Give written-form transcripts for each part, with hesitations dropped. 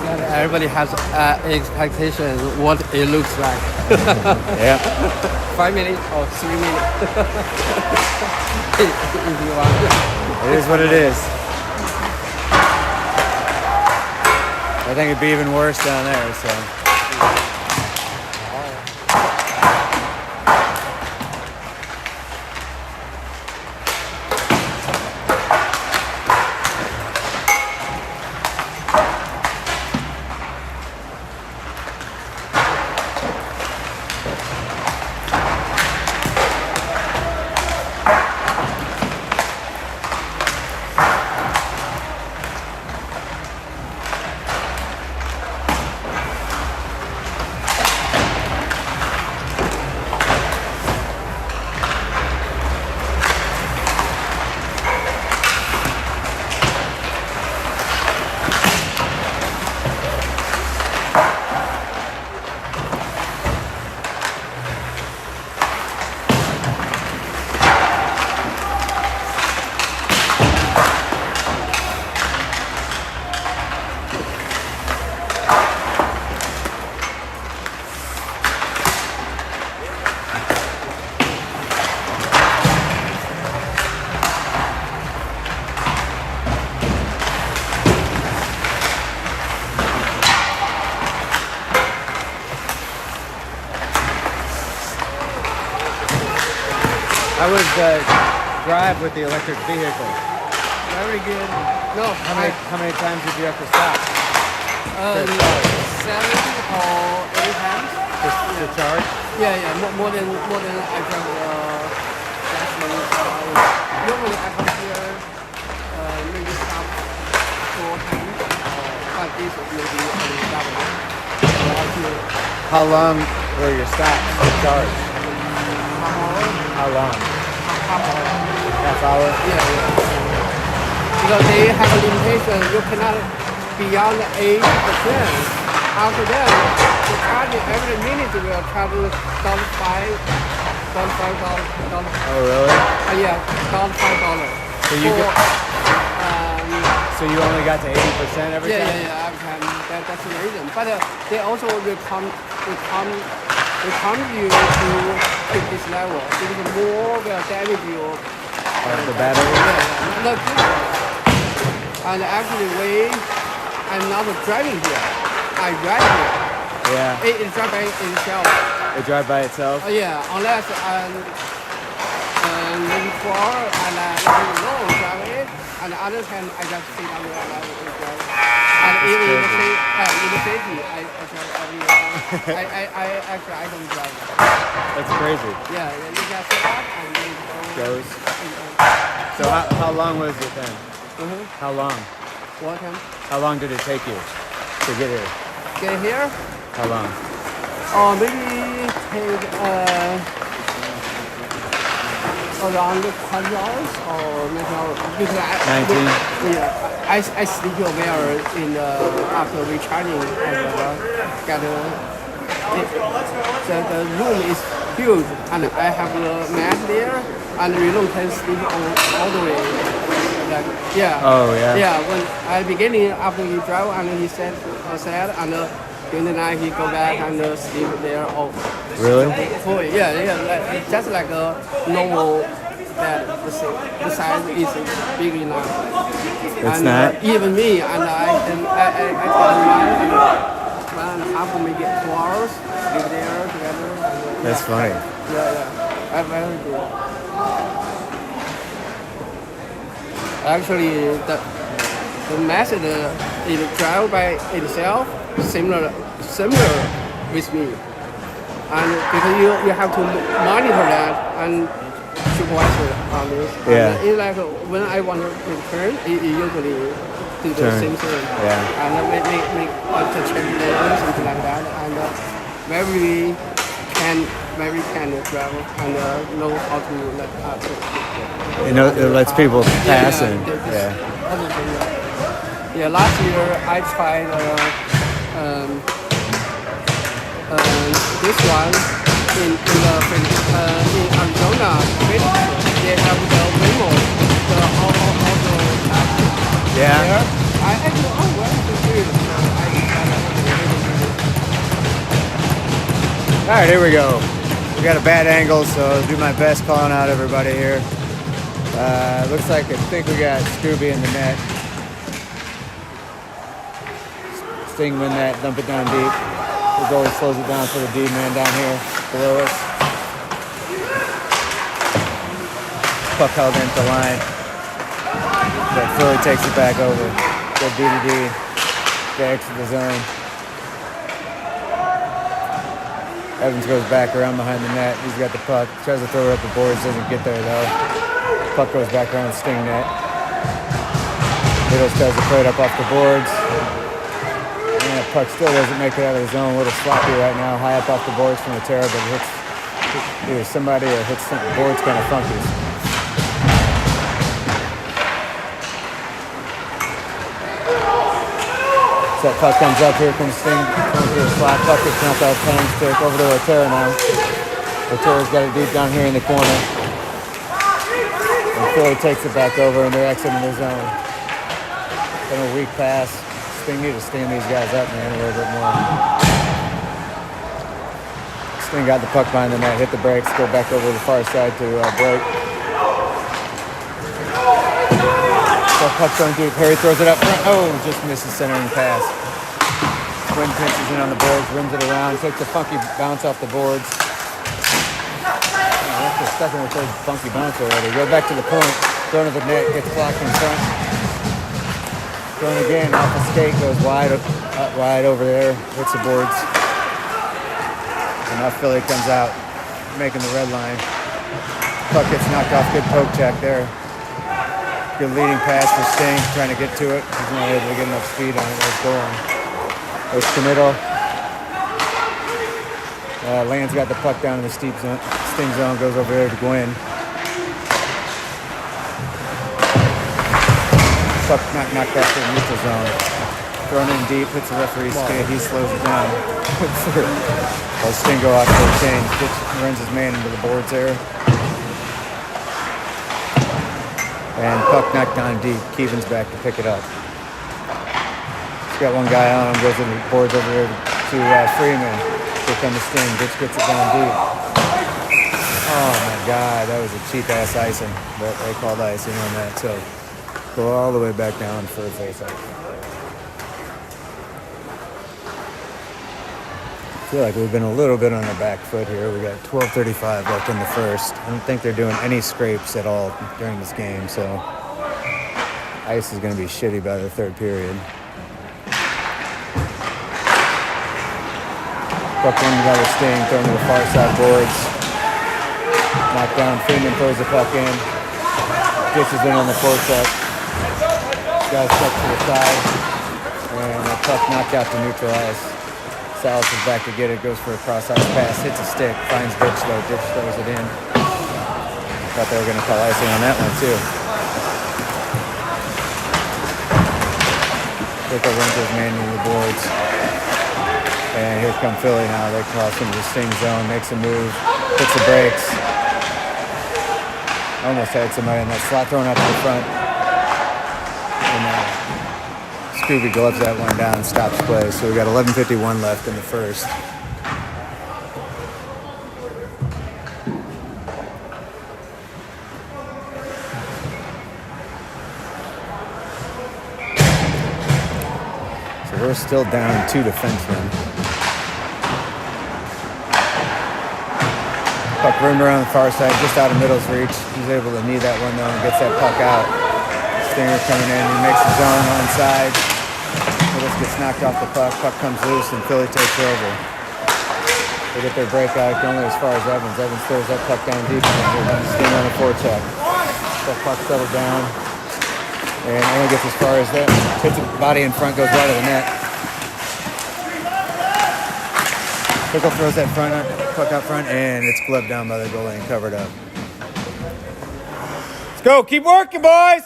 Yeah, everybody has expectations what it looks like. Yeah. 5 minutes or 3 minutes. If you want. It is what it is. I think it'd be even worse down there, so. How was the drive with the electric vehicle? Very good. No, How many times did you have to stop? 7 or 8 times. Just to charge? Yeah, more than I can gasoline. Normally I come here maybe stop 4 times, but this maybe only double. How long were your stops to charge? How long? Half hour? Yeah. Because they have a limitation, you cannot beyond 8%. After that, the charging every minute will charge $5. Oh, really? Yeah, $5. So you only got to 80% every time? Yeah, every time. That's the reason. But they also recommend you to keep this level. Because more will damage you. The battery? Yeah, not good. And actually, I'm not driving here. I drive here. Yeah. It drives by itself. It drive by itself? Yeah, unless maybe 4 hours and let me know drive it. And the other time, I just sit down there and let it drive. And even in the city, I drive everywhere. I don't drive. That's crazy. Yeah, you just sit up and then Goes. So how long was it then? How long? What time? How long did it take you to get here? Get here? How long? Maybe take around 20 hours or maybe because 19? Yeah, I sleep over in after recharging and the room is huge and I have a mat there and Relo can sleep all the way. Like, yeah. Oh, yeah? Yeah, when at the beginning after he drive and he said and during the night he go back and sleep there. Really? Yeah, like, just like a normal bed. The size is big enough. It's and, not? Even me and I can 1.5 maybe 2 hours live there together. And, That's funny. Yeah. Very good. Actually, the method it drive by itself similar with me, and because you have to monitor that and supervise on this. Yeah. And it's like when I want to turn, it usually do the same thing. Yeah. And make the change later, something like that, and very can travel and know how to let It lets people pass and yeah. Last year I tried this one in Arizona. They have the Waymo, the auto taxi. Yeah. There. I actually went to do it. I All right, here we go. We got a bad angle, so I'll do my best calling out everybody here. Looks like I think we got Scooby in the net. Sting win that, dump it down deep. The goalie slows it down for the D man down here below us. Puck held into the line. But Philly takes it back over. Go D to D. They exit the zone. Evans goes back around behind the net. He's got the puck. Tries to throw it up the boards. Doesn't get there though. Puck goes back around the Sting net. Middles tries to play it up off the boards. And the puck still doesn't make it out of the zone. A little sloppy right now. High up off the boards from the Terra, but it hits either somebody or hits the boards kind of funky. That puck comes up, here comes Sting, comes to the slot, puck gets knocked out, time stick over to Otero now. Otero's got it deep down here in the corner. And Philly takes it back over and they're exiting the zone. Been a weak pass. Sting need to stand these guys up, man, a little bit more. Sting got the puck behind the net, hit the brakes, go back over to the far side to break. Puck's going deep. Harry throws it up front. Oh, just misses centering pass. Quinn pinches in on the boards, rims it around, takes a funky bounce off the boards. Oh, that's the second or third funky bounce already. Go back to the point. Thrown to the net, gets blocked in front. Thrown again, off the skate, goes wide over there, hits the boards. And now Philly comes out, making the red line. Puck gets knocked off. Good poke check there. Good leading pass for Sting, trying to get to it. He's not able to get enough speed on it. It's going. Goes to middle. Land's got the puck down in the Sting zone, goes over there to Gwynn. Puck knocked back to the neutral zone. Thrown in deep, hits the referee's skate. He slows it down. Sting go off for a change. Runs his man into the boards there. And puck knocked down deep. Keevan's back to pick it up. He's got one guy on him, goes in the boards over there to Freeman. Here comes Sting, gets it down deep. Oh my God, that was a cheap ass icing, but they called icing on that, so go all the way back down for the face-off. I feel like we've been a little bit on the back foot here. We got 12:35 left in the first. I don't think they're doing any scrapes at all during this game, so ice is going to be shitty by the third period. Puck in by the Sting, thrown to the far side boards. Knocked down, Freeman throws the puck in. Dishes in on the forecheck. Guys stuck to the side. And the puck knocked out to neutral ice. Salas is back to get it, goes for a cross-ice pass, hits a stick, finds Ditch though. Ditch throws it in. Thought they were going to call icing on that one too. Pickle runs his man into the boards. And here come Philly now. They cross into the Sting zone, makes a move, hits the brakes. Almost had somebody in that slot thrown out to the front. And Scooby gloves that one down and stops play. So we got 11:51 left in the first. So we're still down 2 defensemen. Puck rimmed around the far side, just out of Middle's reach. He's able to knee that one though and gets that puck out. Stinger coming in, he makes his own onside. Middles gets knocked off the puck. Puck comes loose and Philly takes over. They get their breakout only as far as Evans. Evans throws that puck down deep and Stinger on a forecheck. That puck settled down and only gets as far as that. Hits the body in front, goes wide of the net. Pickle throws that puck out front and it's gloved down by the goalie and covered up. Let's go, keep working, boys!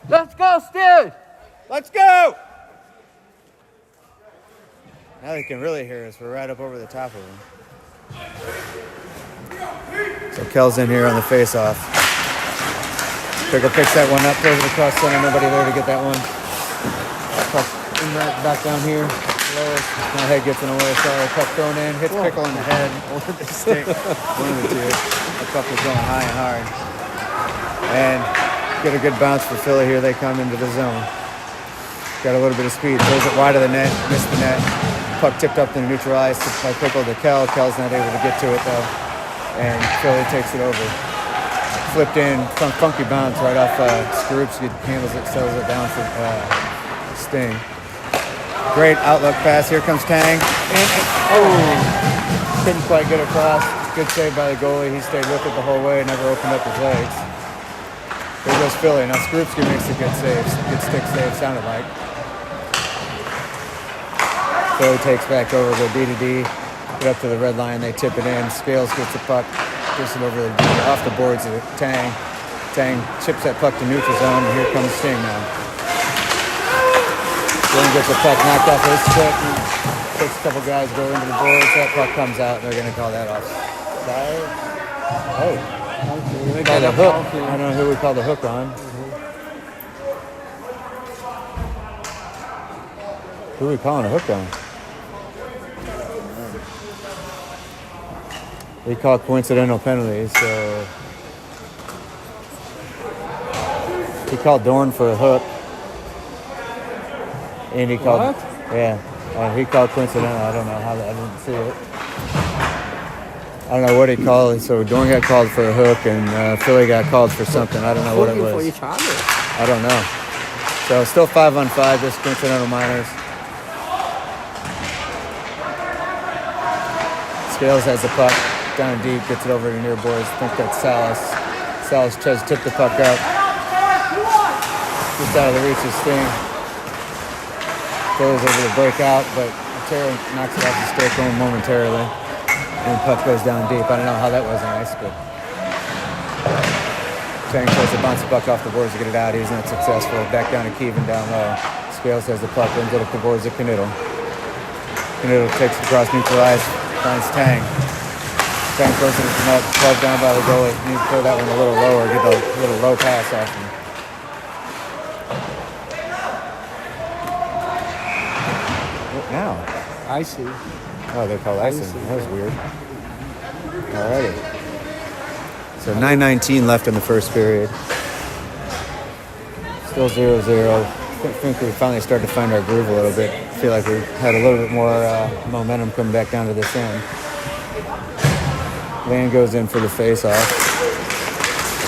Let's go, Stu! Let's go! Now they can really hear us. We're right up over the top of them. So Kell's in here on the face-off. Pickle picks that one up, throws it across center. Nobody there to get that one. Back down here. lowest. My head gets in the way. Sorry, puck thrown in. Hits Pickle in the head or the stick. One of the two. The puck was going high and hard. And get a good bounce for Philly here. They come into the zone. Got a little bit of speed. Throws it wide of the net. Missed the net. Puck tipped up to the neutral ice. Tipped by Pickle to Kel. Kel's not able to get to it though. And Philly takes it over. Flipped in. Funky bounce right off Skorupski. Handles it. Settles it down for Sting. Great outlook pass. Here comes Tang. And couldn't quite get across. Good save by the goalie. He stayed with it the whole way. Never opened up his legs. There goes Philly. Now Skorupski makes a good save. Good stick save, sounded like. Philly takes back over the D-to-D. Get up to the red line. They tip it in. Scales gets the puck. Gets it over the D. Off the boards of Tang. Tang chips that puck to neutral zone. And here comes Sting now. Then gets the puck knocked off his stick. Takes a couple guys, go into the boards. That puck comes out. They're going to call that offside. Oh. They call the hook. I don't know who we call the hook on. Who are we calling a hook on? They call coincidental penalties, so he called Dorn for a hook. And he called, he called coincidental. I don't know how that, I didn't see it. I don't know what he called. So Dorn got called for a hook, and Philly got called for something. I don't know what it was. For each other. I don't know. So still 5-on-5. Just coincidental minors. Scales has the puck down deep, gets it over to near boards. I think that's Salas. Salas tries to tip the puck up. Just out of the reach of Sting. Goes over to break out, but Terra knocks it off the stick momentarily. And the puck goes down deep. I don't know how that wasn't ice, but Tang tries to bounce the puck off the boards to get it out. He's not successful. Back down to Keevan down low. Scales has the puck, brings it up the boards to Knittel. Knittel takes it across neutral ice, finds Tang. Tang throws it into the net, plugged down by the goalie. You need to throw that one a little lower, get a little low pass off him. What now? Icing. Oh, they're called icing. That was weird. Alrighty. So 9:19 left in the first period. Still 0-0. I think we finally started to find our groove a little bit. I feel like we had a little bit more momentum coming back down to this end. Land goes in for the face-off.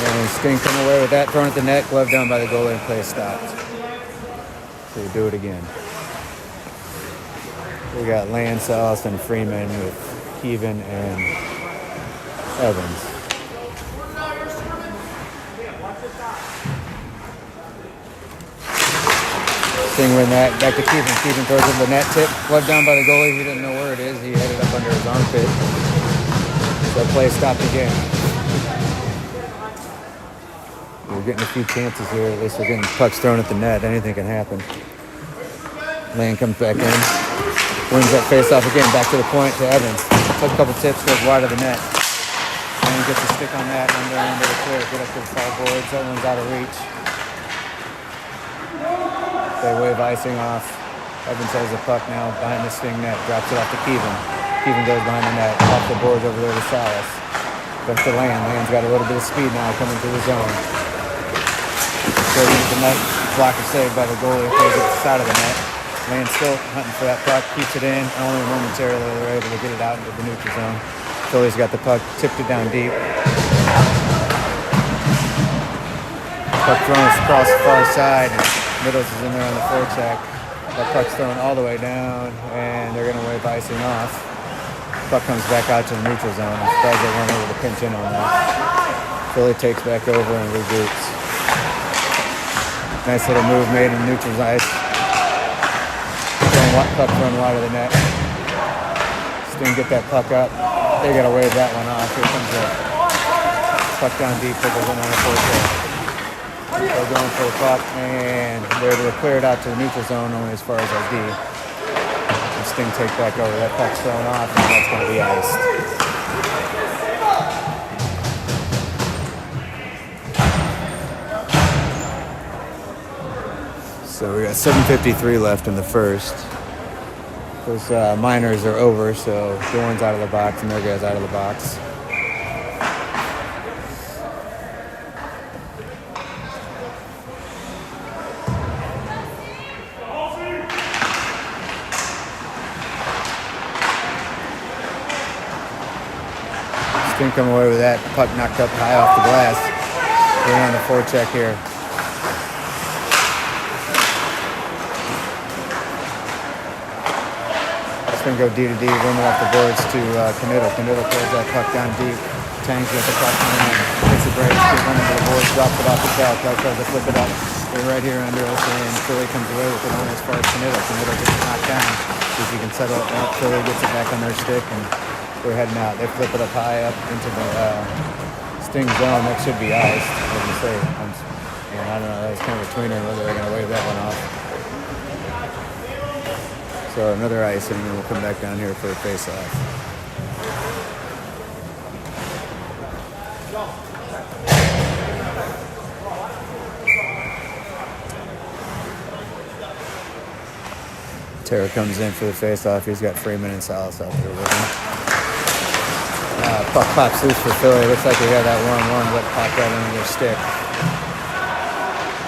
And Sting coming away with that, thrown at the net, glove down by the goalie, and play stopped. So we do it again. We got Land, Salas, and Freeman with Keevan and Evans. Sting with that, back to Keevan. Keevan throws it to the net tip, glove down by the goalie. He didn't know where it is. He had it up under his armpit. So play stopped again. We're getting a few chances here. At least we're getting pucks thrown at the net. Anything can happen. Land comes back in. Wins that face-off again. Back to the point to Evans. Took a couple tips, goes wide of the net. And gets a stick on that under the clear. Get up to the far boards. That one's out of reach. They wave icing off. Evans has the puck now behind the Sting net. Drops it off to Keevan. Keevan goes behind the net. Off the boards over there to Salas. Back to Land. Land's got a little bit of speed now coming to the zone. Goes into the net. Block is saved by the goalie. Throws it to the side of the net. Land still hunting for that puck. Keeps it in. Only momentarily they're able to get it out into the neutral zone. Philly's got the puck. Tipped it down deep. Puck thrown across the far side. Middles is in there on the forecheck. That puck's thrown all the way down, and they're going to wave icing off. Puck comes back out to the neutral zone. I'm surprised they weren't able to pinch in on that. Philly takes back over and regroups. Nice little move made in neutral ice. Puck thrown wide of the net. Sting get that puck up. They got to wave that one off. Here comes the puck down deep. Pickles in on the forecheck. They're going for the puck, and they're able to clear it out to the neutral zone only as far as SD. And Sting take back over. That puck's thrown off, and that's going to be iced. So we got 7:53 left in the first. Those minors are over, so Dorn's out of the box, and their guy's out of the box. Sting come away with that. Puck knocked up high off the glass. Going on the forecheck here. It's going to go D to D, roaming off the boards to Canitto. Canitto throws that puck down deep. Tangs with the puck in, hits the brakes, gets running to the boards, drops it off the tail. Tries to flip it up. They're right here under us, and Philly comes away with it only as far as Canitto. Canitto gets it knocked down. See if he can settle it up. Philly gets it back on their stick, and they're heading out. They flip it up high up into the Sting zone. That should be iced, as you say. And I don't know, that was kind of a tweener whether they're going to wave that one off. So another icing, and we'll come back down here for a face-off. Terra comes in for the face-off. He's got Freeman and Salas out there with him. Puck pops loose for Philly. Looks like they got that 1-1, but popped right under their stick.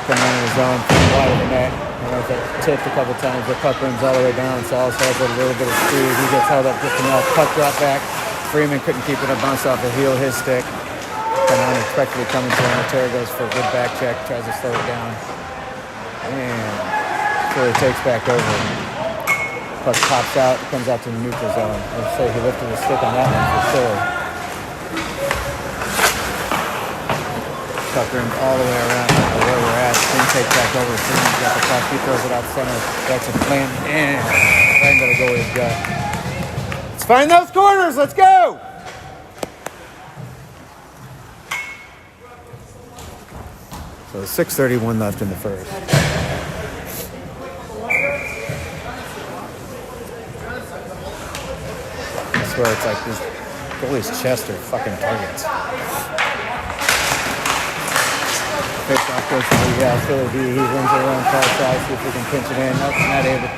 Coming into the zone, wide of the net. Tipped a couple times. The puck runs all the way down. Salas has a little bit of speed. He gets held up just enough. Puck drop back. Freeman couldn't keep it. A bounce off the heel of his stick. Kind of unexpectedly coming to him. Terra goes for a good back check. Tries to slow it down. And Philly takes back over. Puck pops out. Comes out to the neutral zone. Let's say he lifted the stick on that one for sure. Puck rims all the way around where we're at. Sting takes back over. Freeman's got the puck. He throws it out center. That's a plan. And right into the goalie's gut. Let's find those corners. Let's go. So 6:31 left in the first. I swear it's like this goalie's chest are fucking targets. Face-off goes to the Philly D. He runs around far side, see if we can pinch it in. Nope, not able.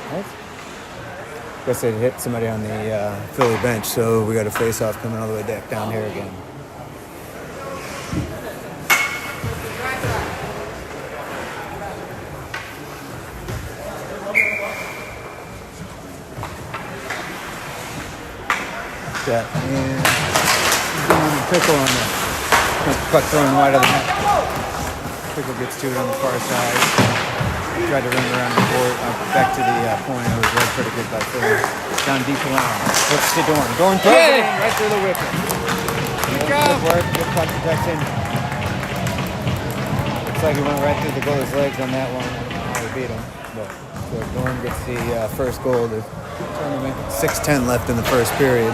What? Guess they hit somebody on the Philly bench, so we got a face-off coming all the way back down here again. And Pickle on the puck thrown wide of the net. Pickle gets to it on the far side. Tried to run around the board back to the point. It was read pretty good by Philly. Down deep along. Flips to Dorn. Dorn throws it in right through the wicket. Good work. Good puck protection. Looks like he went right through the goalie's legs on that one. Oh, he beat him. But so Dorn gets the first goal of the tournament. 6:10 left in the first period.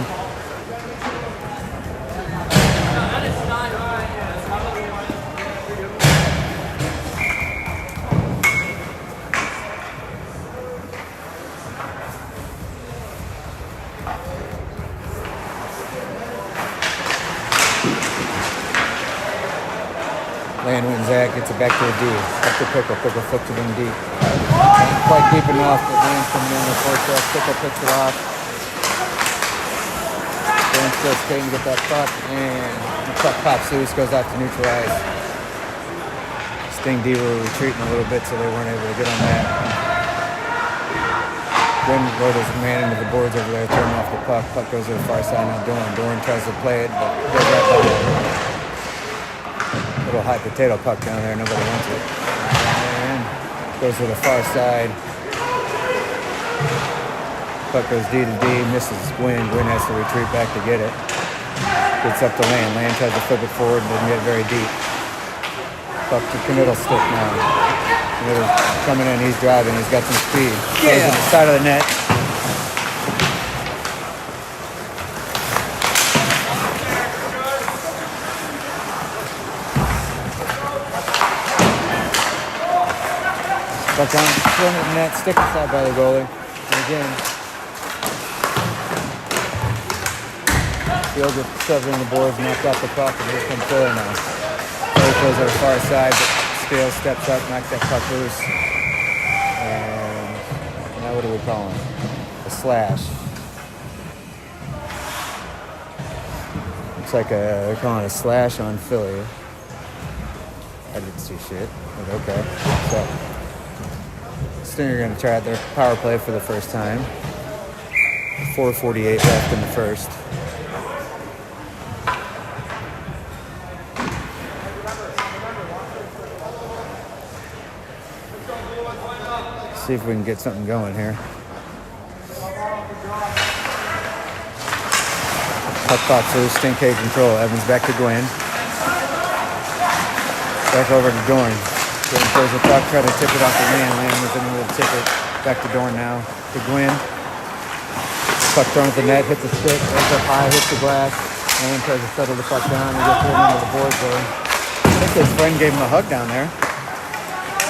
Landwin Zach gets it back to the D. Up to Pickle. Pickle flips it in deep. Not quite deep enough, but Land's coming in the forecheck. Pickle picks it off. Land still skating to get that puck, and the puck pops loose, goes out to neutral ice. Sting D were retreating a little bit, so they weren't able to get on that. Then Rhoda's man into the boards over there, throwing off the puck. Puck goes to the far side, now Dorn. Dorn tries to play it, but goes right by it. Little hot potato puck down there, nobody wants it. And goes to the far side. Puck goes D to D, misses Gwynn. Gwynn has to retreat back to get it. Gets up to Land. Land tries to flip it forward and doesn't get very deep. Puck to Knittle's stick now. Knittle's coming in, he's driving, he's got some speed. Goes to the side of the net. Puck on front of the net, stick aside by the goalie. And again, Field with shoving in the boards, knocked off the puck, and here comes Philly now. Philly plays on the far side, but Scales steps up, knocks that puck loose. And now what do we call him? A slash. Looks like they're calling it a slash on Philly. I didn't see shit, but okay. So, Stinger going to try out their power play for the first time. 4:48 left in the first. See if we can get something going here. Puck box loose, Stinkay control. Evans back to Gwynn. Back over to Dorn. Dorn throws the puck, try to tip it off the man. Land was in the middle of the ticket. Back to Dorn now. To Gwynn. Puck thrown at the net, hits the stick, goes up high, hits the glass. Land tries to settle the puck down and get pulled into the boards there. I think his friend gave him a hug down there.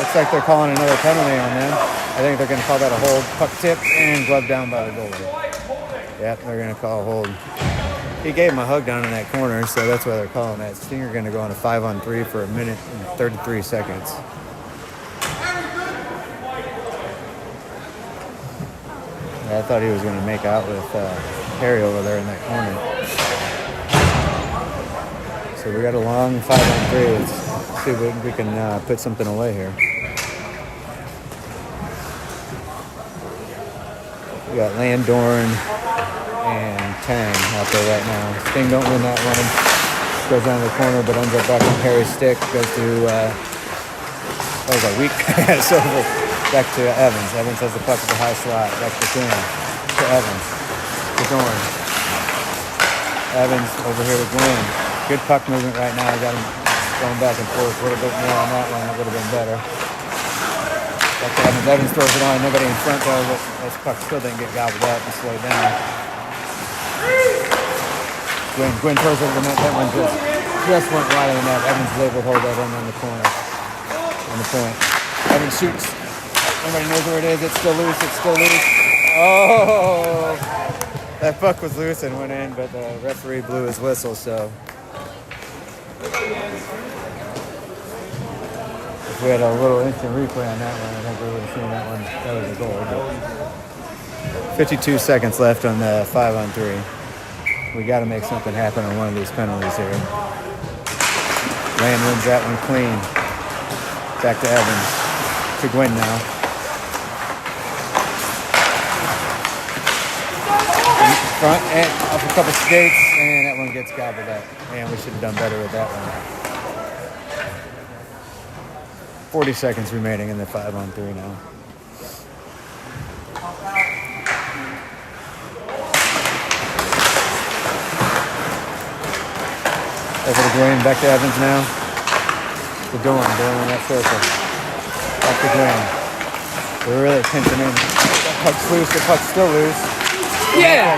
Looks like they're calling another penalty on them. I think they're going to call that a hold. Puck tip and glove down by the goalie. Yep, they're going to call a hold. He gave him a hug down in that corner, so that's why they're calling that. Stinger going to go on a 5-on-3 for 1 minute and 33 seconds. Yeah, I thought he was going to make out with Harry over there in that corner. So we got a long 5-on-3. Let's see if we can put something away here. We got Landorn and Tang out there right now. Sting don't win that one. Goes down the corner, but ends up back on Harry's stick. Goes to, that was a weak pass over. Back to Evans. Evans has the puck at the high slot. Back to Tang. To Evans. To Dorn. Evans over here to Glenn. Good puck movement right now. Got him going back and forth. A little bit more on that one. That would have been better. Back to Evans. Evans throws it on. Nobody in front though. But this puck still didn't get gobbled up and slowed down. Gwynn throws it over the net. That one just went wide of the net. Evans is able to hold that one on the corner. On the point. Evans shoots. Nobody knows where it is. It's still loose. It's still loose. Oh! That puck was loose and went in, but the referee blew his whistle, so. If we had a little instant replay on that one, I think we would have seen that one. That was a goal. But 52 seconds left on the 5-on-3. We got to make something happen on one of these penalties here. Land wins that one clean. Back to Evans. To Gwynn now. Front and up a couple skates, and that one gets gobbled up. Man, we should have done better with that one. 40 seconds remaining in the 5-on-3 now. Over to Dwayne, back to Evans now. To Dorn in that circle. Back to Dwayne. We're really pinching in. That puck's loose, the puck's still loose. Yeah!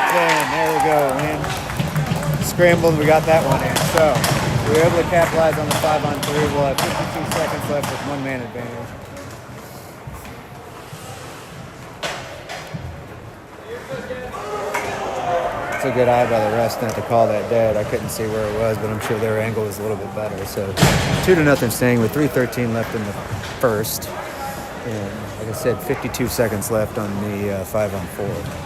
There we go, man. Scrambled, we got that one in. So, we were able to capitalize on the 5-on-3. We'll have 52 seconds left with 1 man advantage. It's a good eye by the refs not to call that dead. I couldn't see where it was, but I'm sure their angle was a little bit better. So 2-0 Sting with 3:13 left in the first. And like I said, 52 seconds left on the 5-on-4.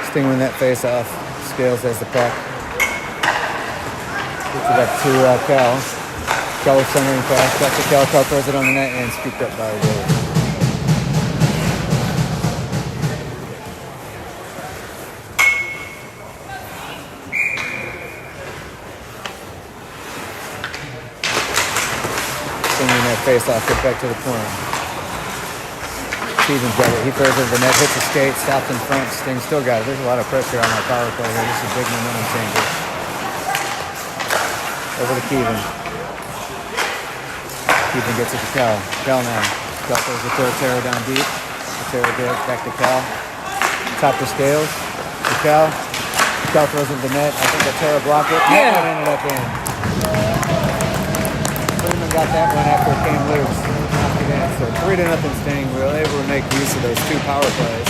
Sting win that face off. Scales has the puck. Gets it up to Cal. Keller centering pass. Back to Cal. Cal throws it on the net and scooped up by the goalie. Sting win that face off. Get back to the point. Steven's got it. He throws it to the net, hits the skate, stops in front. Sting still got it. There's a lot of pressure on our power play here. This is a big momentum changer. Over to Keevan. Keevan gets it to Cal. Cal now. Cal throws the Terra down deep. Terra goes back to Cal. Top to Scales. To Cal. Cal throws it to the net. I think the Terra blocked it. Yeah. That one ended up in. Freeman and got that one after it came loose. Knocked it in. So 3-0 Sting. We were able to make use of those 2 power plays.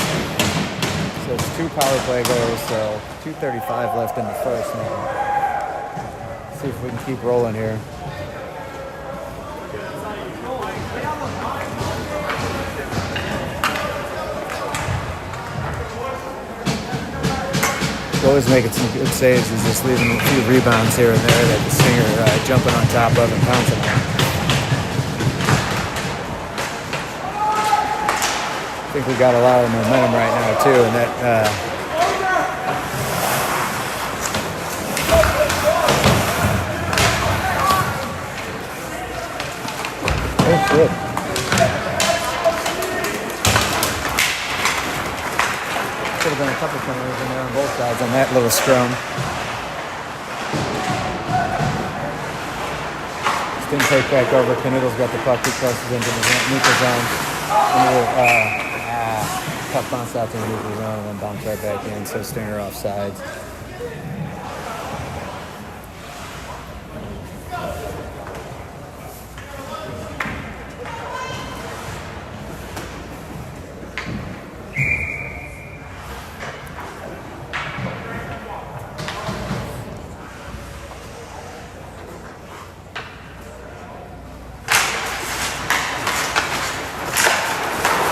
So it's 2 power play goals. So 2:35 left in the first now. See if we can keep rolling here. Always making some good saves. He's just leaving a few rebounds here and there that the Stinger jumping on top of and bouncing on. I think we got a lot of momentum right now too, and that oh shit. Could have been a couple penalties in there on both sides on that little scrum. Sting take back over. Canoodle's got the puck. He crosses into the neutral zone. Puck bounced out to the neutral zone and then bounced right back in. So Stinger offsides.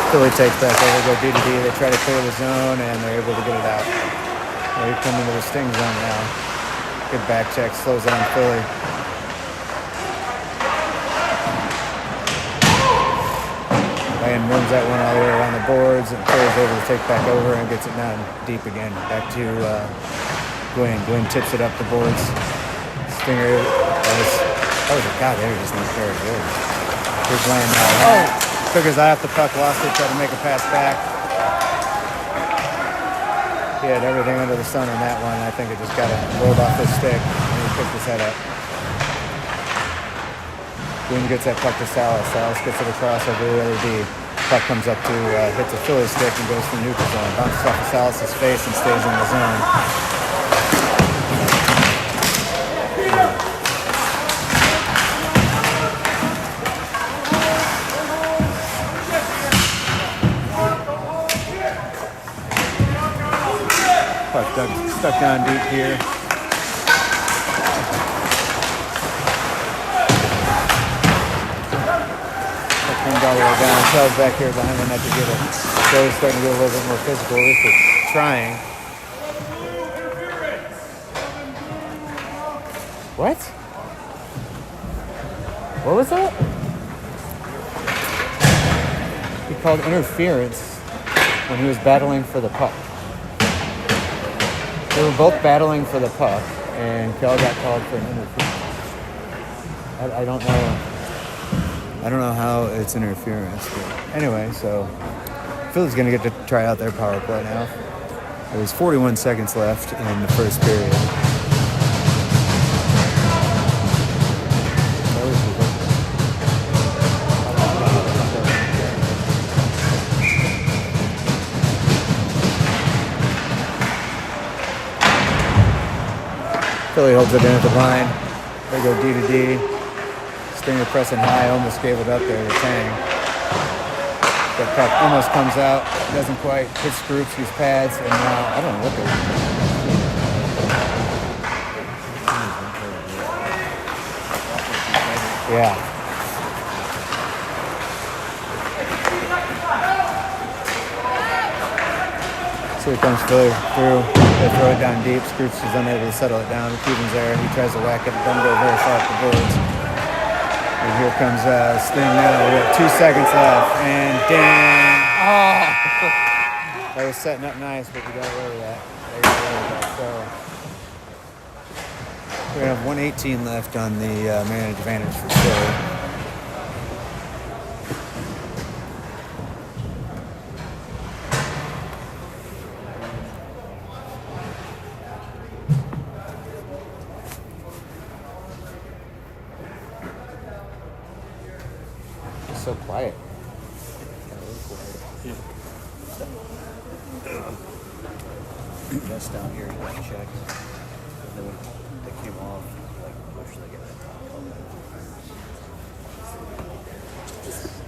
Philly takes back over, go D to D. They try to clear the zone, and they're able to get it out. They come into the Sting zone now. Good back check, slows down Philly. Land runs that one all the way around the boards, and Philly's able to take back over and gets it down deep again. Back to Gwynn. Gwynn tips it up the boards. Stinger, that was a god, they were just not very good. Here's Land now. Took his eye off the puck, lost it, tried to make a pass back. He had everything under the sun on that one. I think it just got rolled off his stick, and he picked his head up. Boone gets that puck to Salas. Salas gets it across over the other D. Puck comes up to, hits a Philly stick and goes to neutral zone. Bounces off of Salas' face and stays in the zone. Stuck down deep here. Comes all the way down. Tells back here behind the net to get it. So he's starting to get a little bit more physical. At least it's trying. What? What was that? He called interference when he was battling for the puck. They were both battling for the puck, and Kell got called for an interference. I don't know how it's interference, but anyway, so Philly's gonna get to try out their power play now. There's 41 seconds left in the first period. Philly holds it in at the line. They go D to D. Stinger pressing high, almost gave it up there to Tang. That puck almost comes out, doesn't quite, hits Skrupski's pads, and now, I don't know what they're doing. Yeah. So here comes Philly through. They throw it down deep. Skrupski's unable to settle it down. Cuban's there. He tries to whack it. It doesn't go very far off the boards. And here comes Sting now. We got 2 seconds left. And damn. Oh! That was setting up nice, but we got away with that. So we're going to have 1:18 left on the man advantage for Philly. So quiet. That's down here, you gotta check. And then when they came off, like, push, they get that top.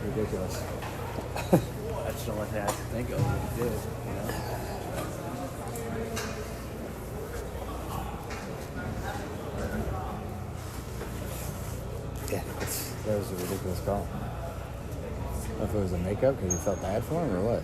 Ridiculous. I just don't want to have to think of what he did, you know? Yeah, that was a ridiculous call. I don't know if it was a makeup because he felt bad for him or what.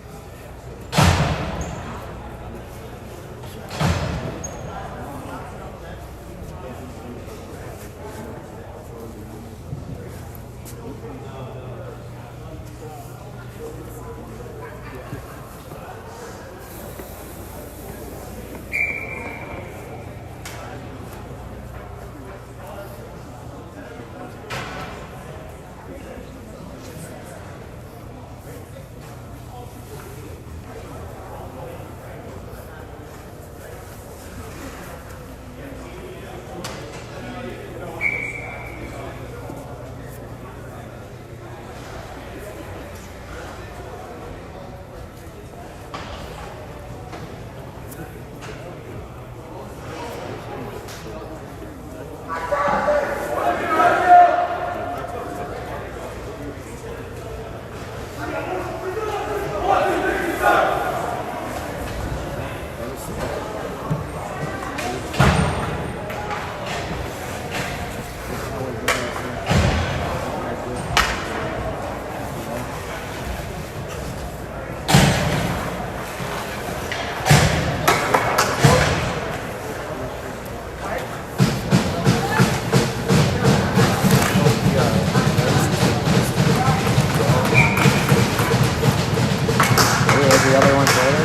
The other one's later.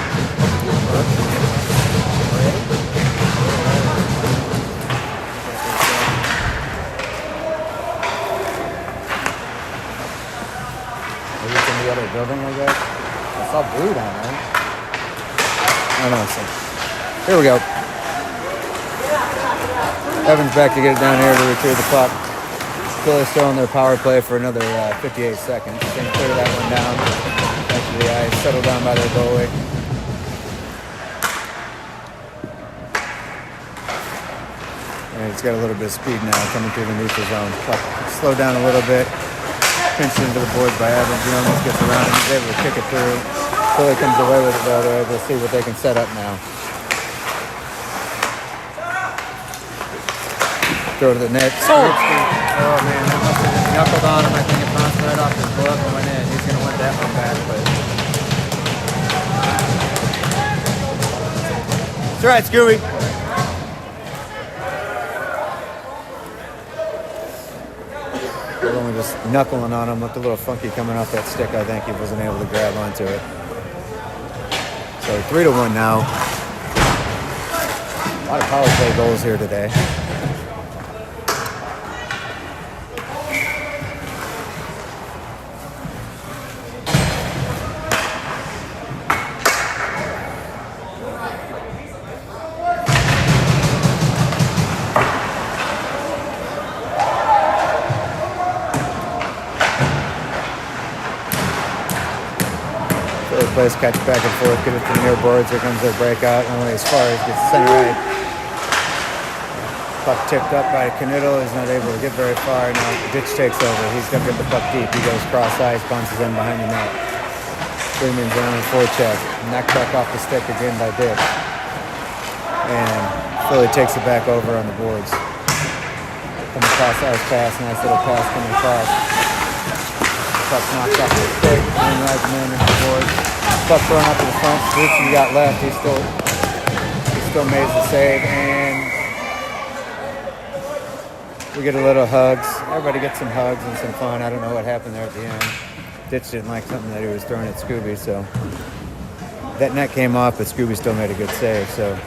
Maybe it's in the other building, I guess. I saw blue down there. Oh no, it's here we go. Evan's back to get it down here to retrieve the puck. Philly's still on their power play for another 58 seconds. Can clear that one down. Back to the ice, settle down by their goalie. And he's got a little bit of speed now coming through the neutral zone. Puck slow down a little bit. Pinched into the boards by Evans. Jonas gets around and he's able to kick it through. Philly comes away with it though. They're able to see what they can set up now. Throw to the net. Oh man, that must have just knuckled on him. I think it bounced right off his glove and went in. He's going to want that one back, but it's all right, Scooby. They're only just knuckling on him. Looked a little funky coming off that stick. I think he wasn't able to grab onto it. So 3-1 now. A lot of power play goals here today. Plays catch back and forth, get it to the near boards. Here comes their breakout. Only as far as gets center right. Puck tipped up by Kniddl. He's not able to get very far. Now Ditch takes over. He's going to get the puck deep. He goes cross ice, bounces in behind the net. Freeman's on the forecheck. Knocked back off the stick again by Ditch. And Philly takes it back over on the boards. Coming cross ice pass. Nice little pass coming across. Puck knocks off the stick. And rides him in into the boards. Puck thrown up to the front. Rucci got left. He still made the save, and we get a little hugs. Everybody gets some hugs and some fun. I don't know what happened there at the end. Ditch didn't like something that he was throwing at Scooby, so that net came off, but Scooby still made a good save. So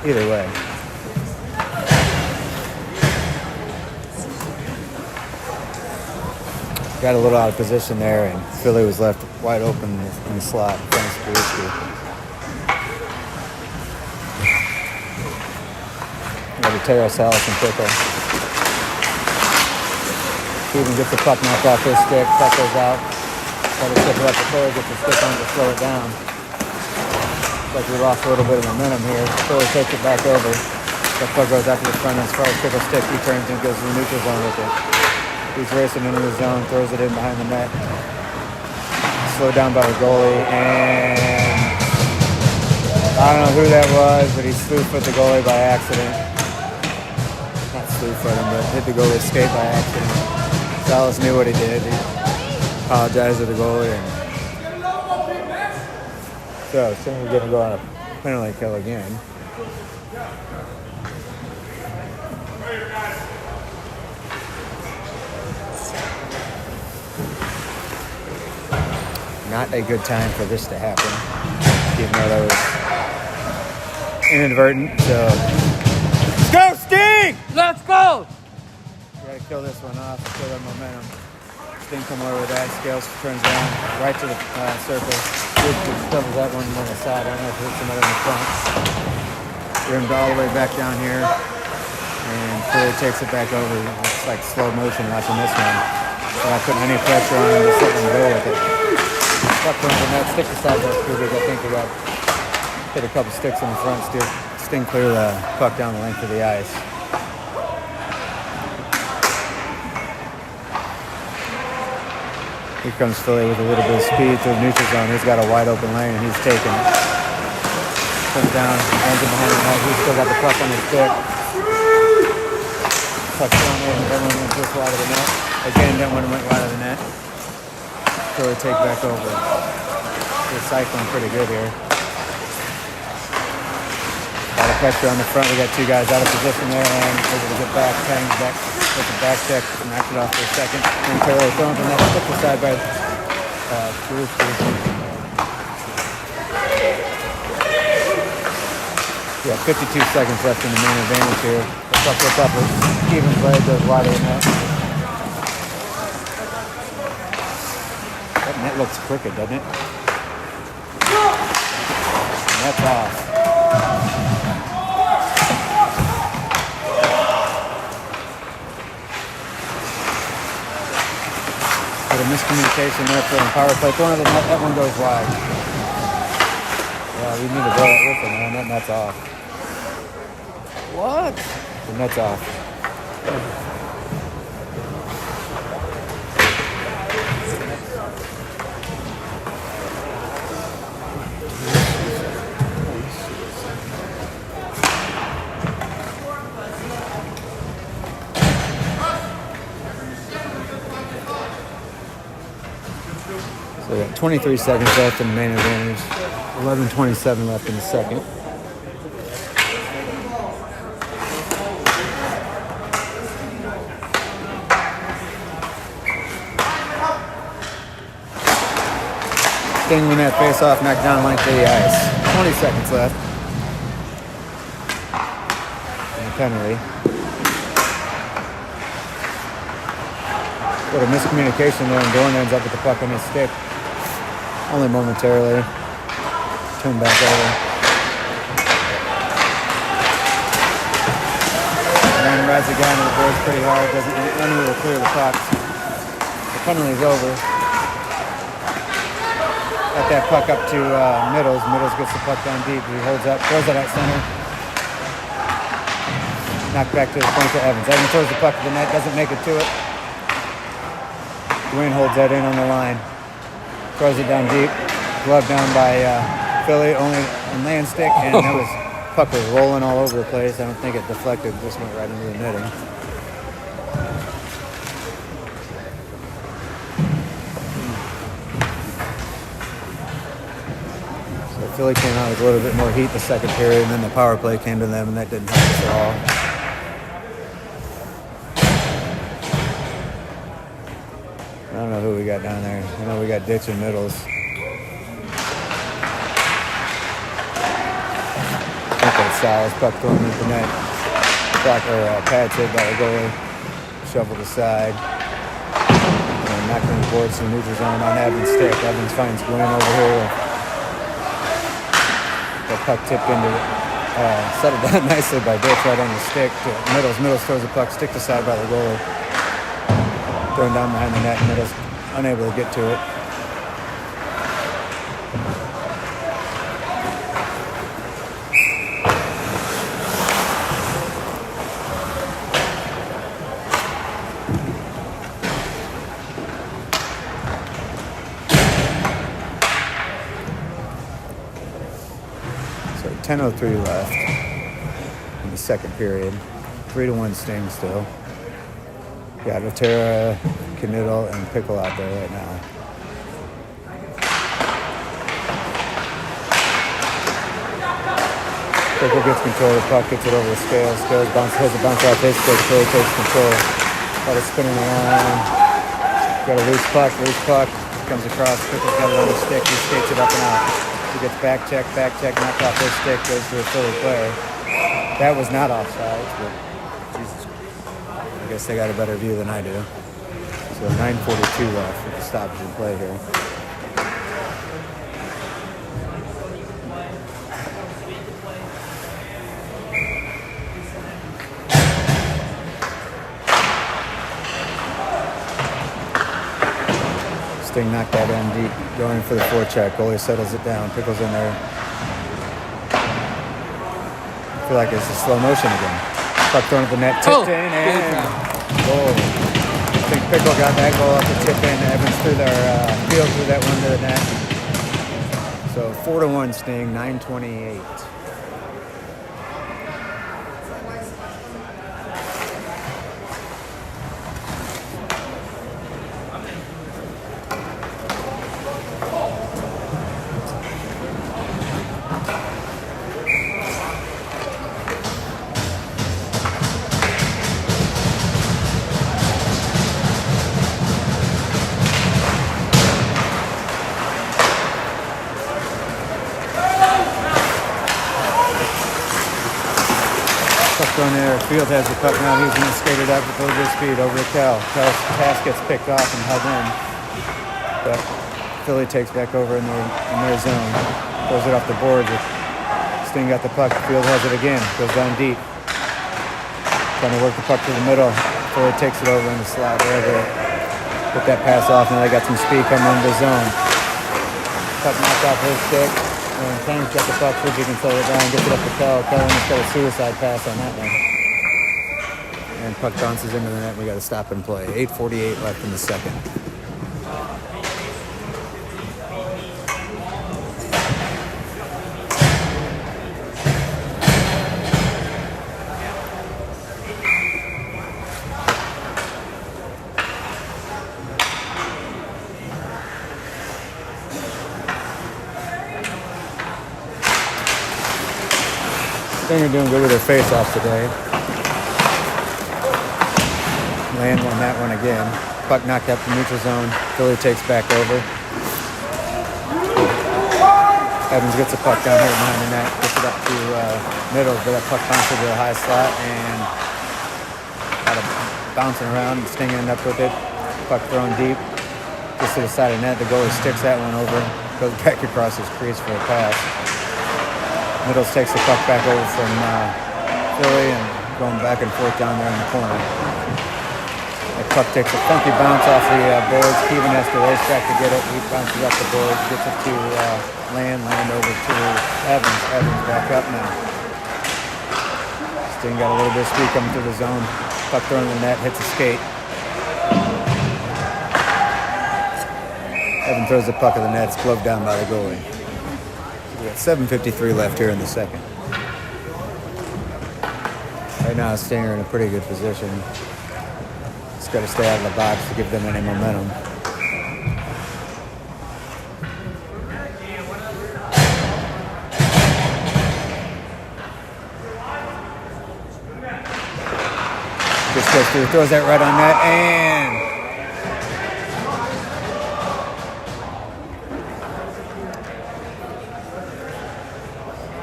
either way. Got a little out of position there, and Philly was left wide open in the slot in front of Spiritsky. Got to Teros Allison Pickle. Steven gets the puck knocked off his stick. Puck goes out. Try to tip it up the Philly, gets the stick on to slow it down. Looks like we lost a little bit of momentum here. Philly takes it back over. The puck goes out to the front, and as far as Pickle's stick, he turns and goes to the neutral zone with it. He's racing into the zone, throws it in behind the net. Slowed down by the goalie, and I don't know who that was, but he slew-foot the goalie by accident. Not slew-foot him, but hit the goalie's skate by accident. Salas knew what he did. He apologized to the goalie. And so soon we're going to go on a penalty kill again. Not a good time for this to happen, even though that was inadvertent. So, let's go, Sting! Let's go! Gotta kill this one off and kill that momentum. Sting come over with that. Scales turns around right to the circle. Doubles that one on the side. I don't know if it hits another in the front. Rimmed all the way back down here, and Philly takes it back over. It's like slow motion watching this one. So I putting any pressure on him, just letting him go with it. Fuck on the net, stick the side that's pretty big. I think we got hit a couple sticks in the front, Sting clear the puck down the length of the ice. Here comes Philly with a little bit of speed to the neutral zone. He's got a wide open lane and he's taking it. Comes down, hands it behind the net. He's still got the puck on his stick. Puck thrown in, everyone went just wide of the net. Again, that one went wide of the net. Philly take back over. They're cycling pretty good here. A lot of pressure on the front. We got two guys out of position there and able to get back, hangs back with the back check, knocks it off for a second. And Taylor thrown to the net, took the side by Brewster. Yeah, 52 seconds left in the main advantage here. The puck gets up, even play goes wide of the net. That net looks crooked, doesn't it? And that's off. Bit of miscommunication there for the power play. One of the net, that one goes wide. Yeah, we need to blow that with it, man. That net's off. What? The net's off. So we got 23 seconds left in the main advantage. 11:27 left in the second. Sting when that face off, knocked down length of the ice. 20 seconds left. And a penalty. What a miscommunication there, and Dorn ends up with the puck on his stick. Only momentarily. Turn back over. And rides the guy into the boards pretty hard. Doesn't anywhere to clear the puck. The penalty's over. Got that puck up to Middles. Middles gets the puck down deep. He holds up, throws it at center. Knocked back to the point to Evans. Evans throws the puck to the net, doesn't make it to it. Dwayne holds that in on the line. Throws it down deep. Glove down by Philly, only on land stick, and that was puck was rolling all over the place. I don't think it deflected, just went right into the netting. So Philly came out with a little bit more heat the second period, and then the power play came to them, and that didn't help us at all. I don't know who we got down there. I know we got Ditch and Middles. I think that's Salas. Puck thrown into the net. Pads hit by the goalie. Shoveled aside. And knocked on the boards to the neutral zone on Evans' stick. Evans finds Glenn over here. The puck tipped into it. Settled down nicely by Ditch right on the stick to Middles. Middles throws the puck stick aside by the goalie. Thrown down behind the net, and Middles unable to get to it. 10:03 left in the second period. 3-1 Sting still. Got Otera, Knittel, and Pickle out there right now. Pickle gets control of the puck, gets it over the Scales. Scales has a bounce off his stick, Philly takes control. Got it spinning around. Got a loose puck, comes across. Pickle's got it on the stick, he skates it up and out. He gets back check, knocked off his stick, goes to a Philly player. That was not offside, but Jesus, I guess they got a better view than I do. So 9:42 left with the stoppage in play here. Sting knocked that in deep, going for the forecheck. Goalie settles it down. Pickle's in there. I feel like it's a slow motion again. Puck thrown at the net, tipped in, and goal. I think Pickle got that goal off the tip in. Evans threw their field through that one to the net. So 4-1 Sting, 9:28. Thrown there. Field has the puck now. He's going to skate it up with a little bit of speed over to Cal. Cal's pass gets picked off and held in. But Philly takes back over in their zone. Throws it off the boards. Sting got the puck. Field has it again. Goes down deep. Trying to work the puck to the middle. Philly takes it over in the slot. They're able to get that pass off. Now they got some speed coming into the zone. Puck knocked off his stick. And Tang's got the puck, Fridge can slow it down, gets it up to Kell. Kell almost got a suicide pass on that one. And puck bounces into the net, we got to stop and play. 8:48 left in the second. Stinger doing good with their face-offs today. Land on that one again. Puck knocked up the neutral zone. Philly takes back over. Evans gets the puck down here behind the net. Gets it up to middle, but that puck bounces to the high slot and got it bouncing around. Stinger ended up with it. Puck thrown deep. Just to the side of the net. The goalie sticks that one over. Goes back across his crease for a pass. Middles takes the puck back over from Philly and going back and forth down there in the corner. The puck takes a funky bounce off the boards. Keevan has to race back to get it. He bounces up the boards, gets it to Land over to Evans. Evans back up now. Sting got a little bit of speed coming through the zone. Puck thrown in the net, hits a skate. Evans throws the puck at the net. It's gloved down by the goalie. We got 7:53 left here in the second. Right now, Stinger in a pretty good position. Just got to stay out of the box to give them any momentum. Just goes through, throws that right on net, and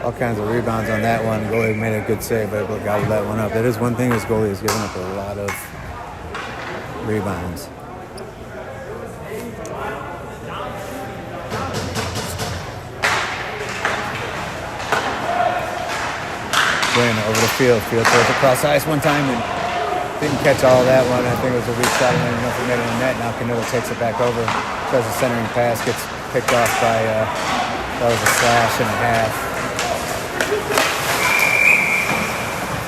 all kinds of rebounds on that one. Goalie made a good save, but gobbled that one up. That is one thing this goalie has given up a lot of rebounds. Going over the field. Field throws across ice one time and didn't catch all of that one. I think it was a weak shot. I don't know if he made it in the net. Now Knittel takes it back over. Does a centering pass. Gets picked off by, that was a slash and a half.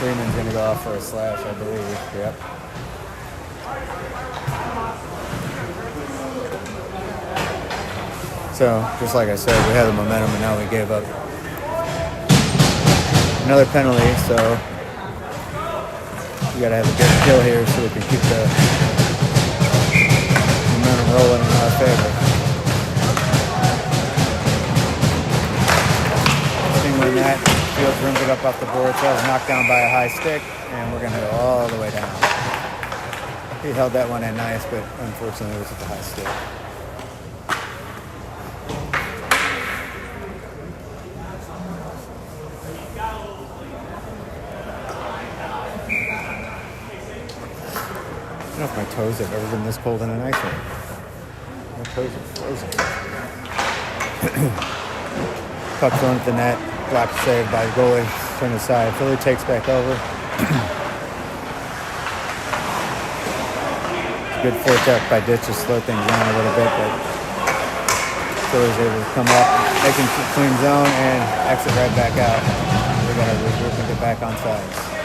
Freeman's going to go off for a slash, I believe. Yep. So, just like I said, we had the momentum and now we gave up Another penalty, so we gotta have a good kill here so we can keep the momentum rolling in our favor. Singling that, Fields brings it up off the board. That was knocked down by a high stick, and we're gonna go all the way down. He held that one in nice, but unfortunately it was at the high stick. I don't know if my toes have ever been this cold in an ice rink. My toes are frozen. Puck thrown at the net, blocked save by the goalie, turned aside. Philly takes back over. Good forecheck by Ditch to slow things down a little bit, but Philly's able to come up, making clean zone and exit right back out. We gotta regroup and get back on sides.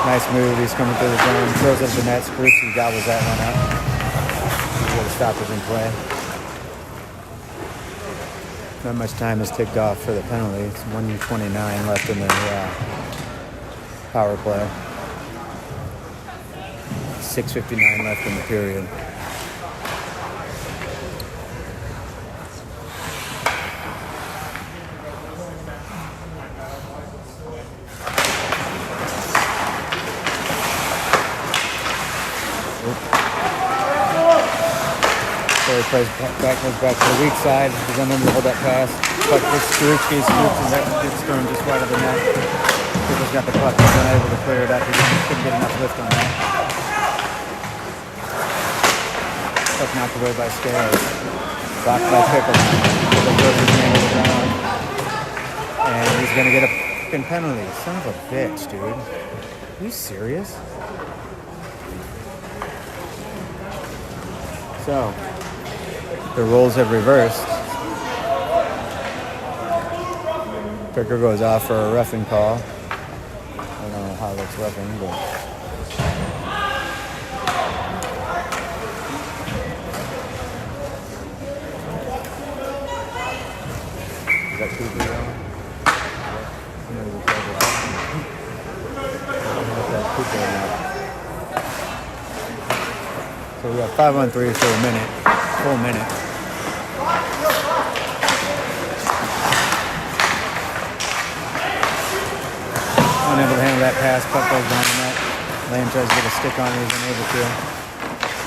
Nice move. He's coming through the zone, throws up the net. Spruce gobbles that one up. He's able to stop it in play. Not much time has ticked off for the penalty. It's 1:29 left in the power play. 6:59 left in the period. Plays back, goes back to the weak side. He's unable to hold that pass. Puck gets Staruchki, and that gets thrown just wide of the net. Pickle's got the puck. He's unable to clear it up. He couldn't get enough lift on that. Puck knocked away by Scales. Blocked by Pickle. Pickle throws his man to the ground. And he's going to get a fucking penalty. Son of a bitch, dude. Are you serious? So, the roles have reversed. Picker goes off for a roughing call. I don't know how that's roughing, but is that Cooper going? So we got 5-on-3 for a minute, full minute. Unable to handle that pass, puck goes down the net. Lane tries to get a stick on it, he's unable to.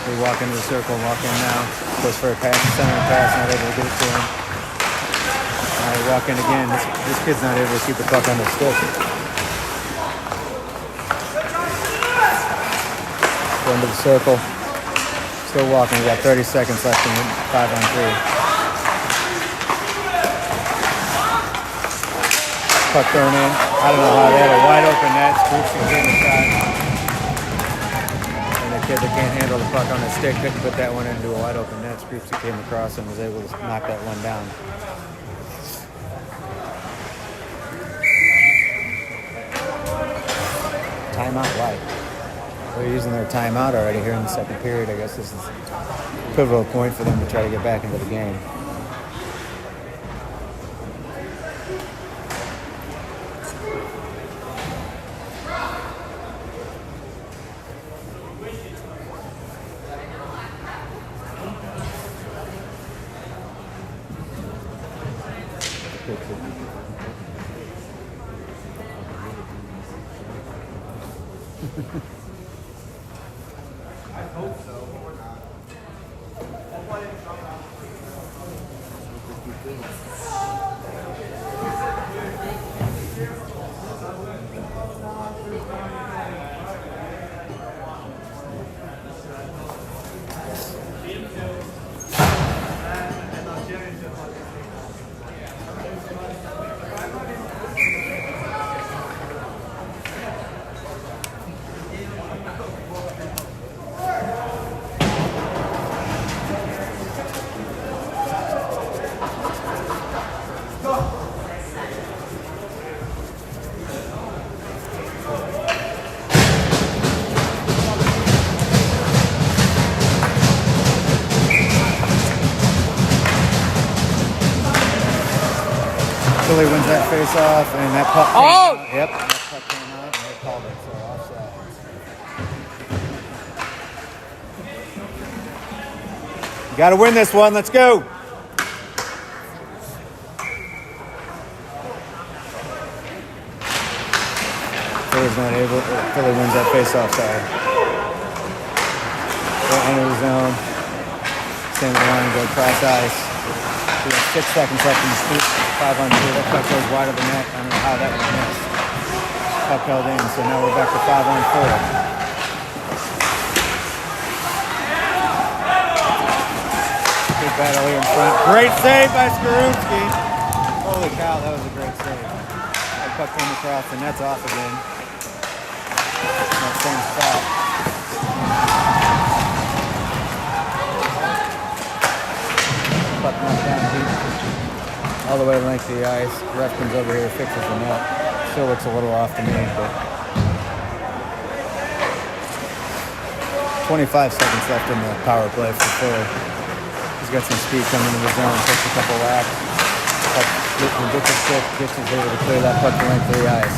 We walk into the circle, walk in now. Goes for a pass, center pass, not able to get it to him. Now we walk in again. This kid's not able to keep the puck on the stick. Go into the circle. Still walking, we got 30 seconds left in 5-on-3. Puck thrown in. I don't know how they had a wide open net. Spruce can get the shot. And the kid that can't handle the puck on the stick couldn't put that one into a wide open net. Spruce came across and was able to knock that one down. Timeout, why? They're using their timeout already here in the second period. I guess this is a pivotal point for them to try to get back into the game. I hope so. Philly wins that face off, and that puck came Oh! out. Yep, that puck came out, and they called it, so offside. You got to win this one. Let's go. Philly's not able. Philly wins that face-off. Sorry. Go enter the zone. Stand in the line. Go cross ice. We have 6 seconds left in the shoot. 5 on 2. That puck goes wide of the net. I don't know how that was missed. Puck held in. So now we're back to 5 on 4. Big battle here in front. Great save by Skorupski. Holy cow, that was a great save. That puck came across, and that's off again. That same spot. Puck knocked down deep. All the way to the length of the ice. Ref comes over here, fixes the net. Still looks a little off to me, but 25 seconds left in the power play for Philly. He's got some speed coming into the zone, takes a couple whacks. Puck gets a stick, gets his able to clear that puck the length of the ice.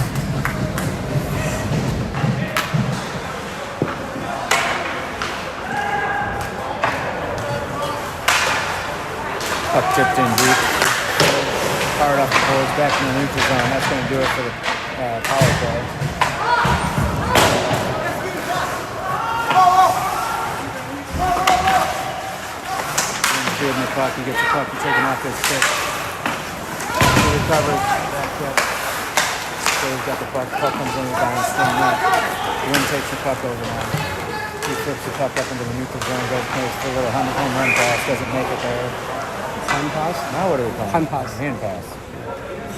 Puck tipped in deep. Fired off the boards, back in the neutral zone. That's going to do it for the power play. In the puck, he gets the puck and taken off his stick. He recovers, back check. So he's got the puck comes in the down, spinning up. Wind takes the puck over now. He flips the puck up into the neutral zone, goes for a little home run pass, doesn't make it there. Hand pass. Now what do we call it? Hand pass. Hand pass.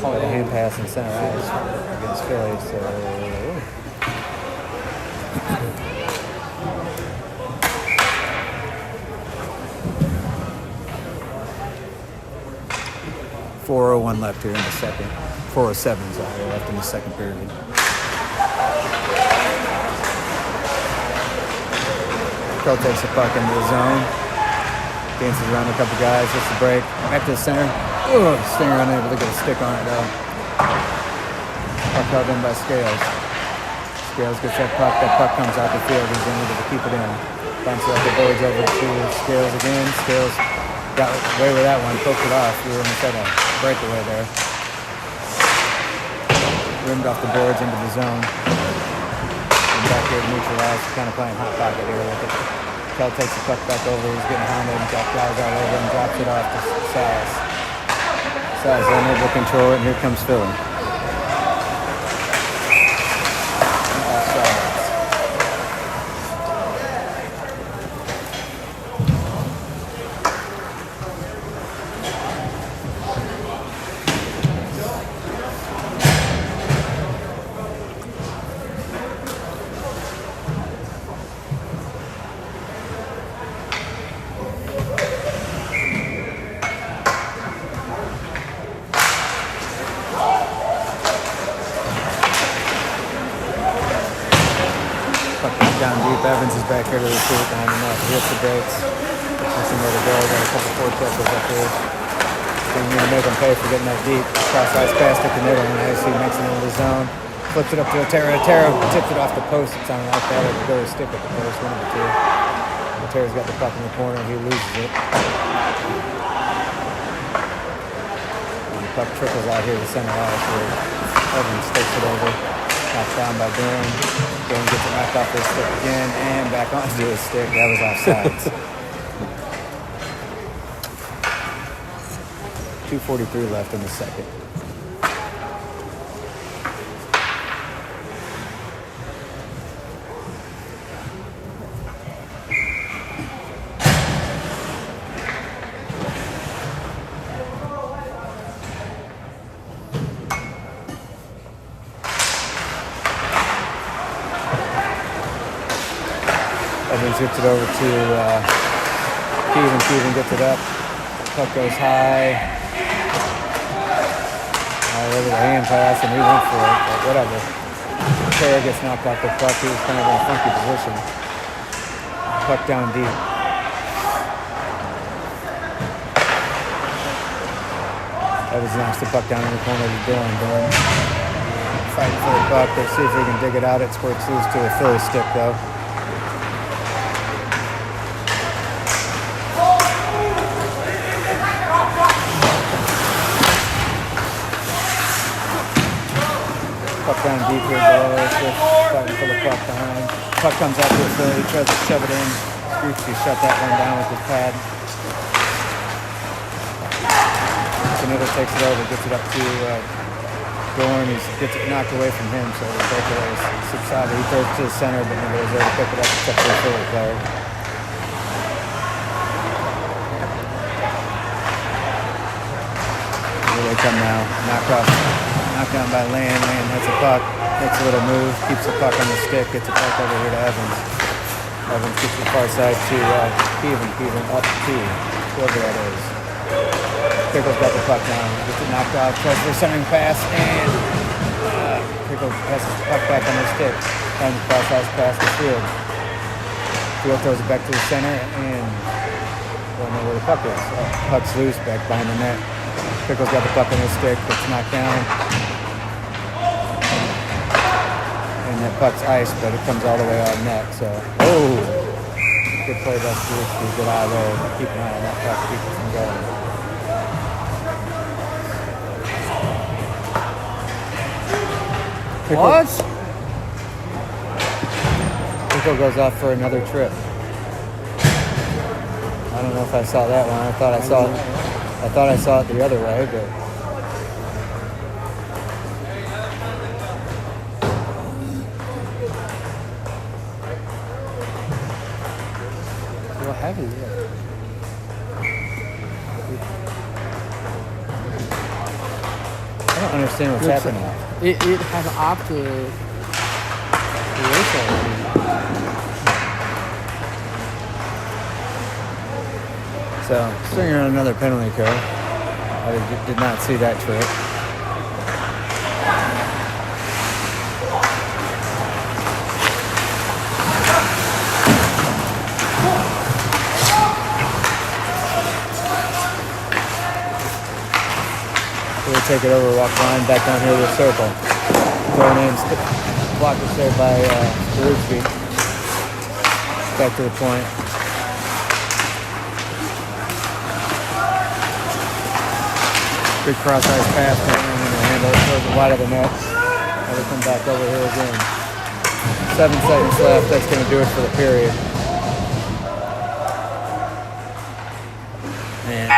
Call it a hand pass in center ice against Philly, so... 4:01 left here in the second. 4:07 left in the second period. Crow takes the puck into the zone. Dances around a couple guys. Hits the break. Back to the center. Ugh, Stinger unable to get a stick on it though. Puck held in by Scales. Scales gets that puck. That puck comes out the field. He's unable to keep it in. Bounces off the boards over to Scales again. Scales got away with that one. Poked it off. We were almost at a breakaway there. Rimmed off the boards into the zone. And back here to neutralize. Kind of playing hot pocket here with it. Kell takes the puck back over. He's getting hounded and got guys all over and drops it off to Silas. Silas unable to control it, and here comes Philly. Down deep, Evans is back here to the shoot behind the net. He hits the brakes. There's somewhere to go. Got a couple forward checkers up here. They need to make them pay for getting that deep. Cross ice pass to the middle, and as he makes it into the zone, flips it up to Otero. Otero tips it off the post. It's on like that. It goes stick at the post, one of the two. Otero's got the puck in the corner. He loses it. And the puck trickles out here to center ice where Evans takes it over. Knocked down by Boone. Boone gets it knocked off his stick again and back onto his stick. That was offsides. 2:43 left in the second. Evans gets it over to Keevan. Keevan gets it up. Puck goes high. Over the hand pass, and he went for it, but whatever. Terra gets knocked off the puck. He was kind of in a funky position. Puck down deep. Evans knocks the puck down in the corner to Dorn. Dorn fighting for the puck. Let's see if he can dig it out. It squirts loose to a Philly stick, though. Puck down deep here, though. Just fighting for the puck behind. Puck comes out to a Philly. He tries to shove it in. Grigsby shut that one down with his pad. Canada takes it over, gets it up to Dorn. He gets it knocked away from him, so the breakaway is subsided. He throws it to the center, but nobody's there to pick it up except for the Philly player. Here they come now. Knocked down by Land. Land has the puck, makes a little move, keeps the puck on the stick, gets it back over here to Evans. Evans gets the far side to Keevan. Keevan up to whoever that is. Pickles got the puck now, gets it knocked out, tries for a centering pass, and Pickles passes the puck back on the stick, trying to cross ice past the field. Field throws it back to the center, and don't know where the puck is. Puck's loose back behind the net. Pickles got the puck on his stick, gets knocked down. And that puck's iced, but it comes all the way out net, so. Oh! Good play by Grigsby, get out of there, keep an eye on that puck, keep it from going. What? Pickle goes off for another trip. I don't know if I saw that one. I thought I saw it the other way, but What happened here? I don't understand what's happening. It has up to whistle. So, Stringer on another penalty kill. I did not see that trip. We'll take it over, walk line, back down here to the circle. Thrown in, blocked the save by Grigsby. Back to the point. Big cross ice pass, and the handle throws it wide of the net. And we come back over here again. 7 seconds left. That's going to do it for the period. Man.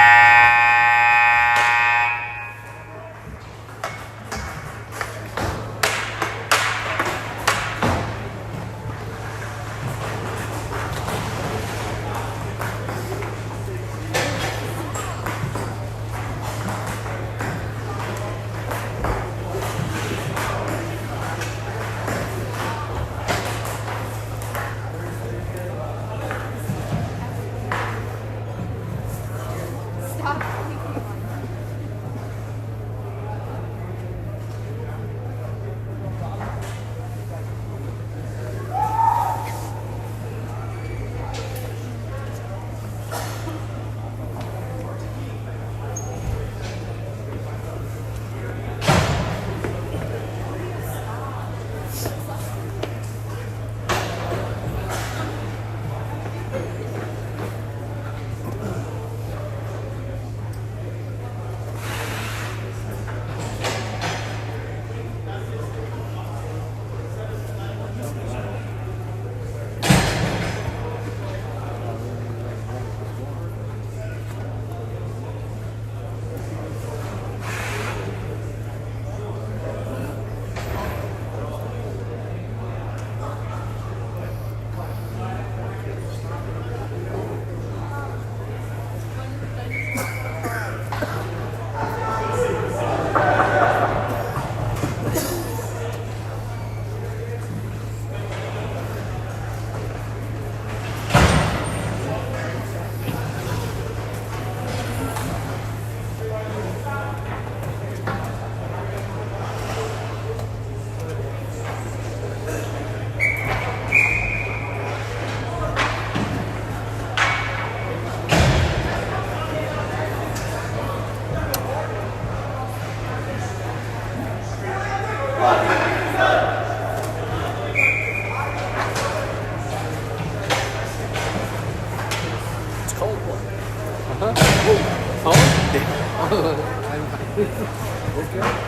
Oh?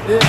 Good.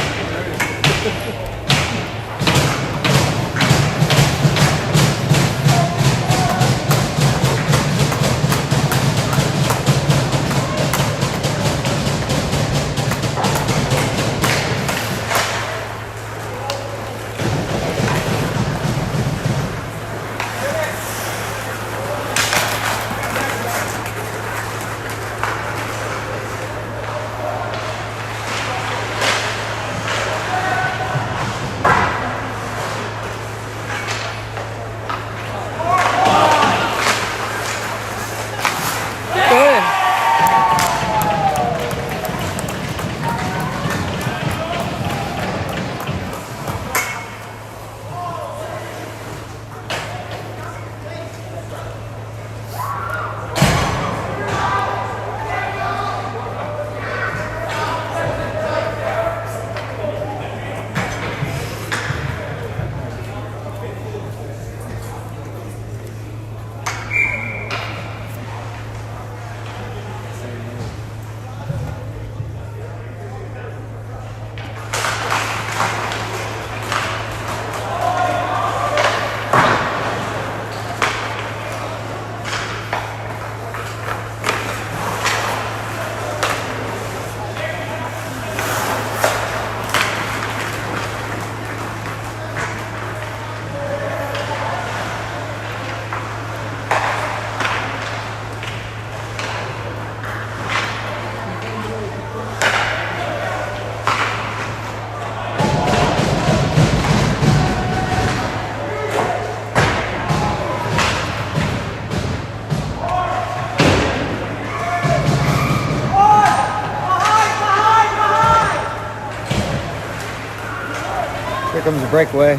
Here comes the breakaway.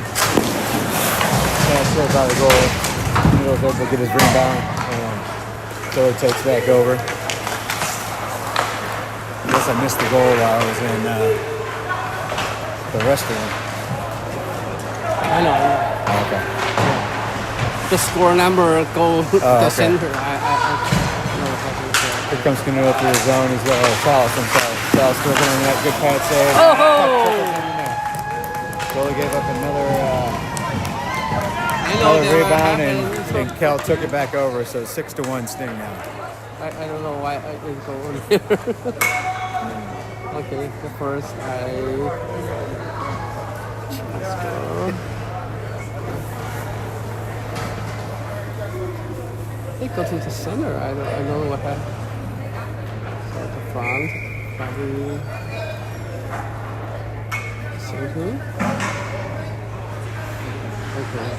Still by the goal. Middle's able to get his rebound. Tiller takes back over. I guess I missed the goal while I was in the restaurant. I know. Okay. The score number go the okay. center. I know what happened. Here comes Canoa through the zone. He's got Salas himself. Salas still doing that good pad save. Oh! Goalie gave up another I know another that rebound, happened. and Cal took it back over. So 6-1 Sting now. I don't know why I didn't go on here. Okay, the first let's go. They go to the center. I don't know what happened. So at the front, probably center. Okay.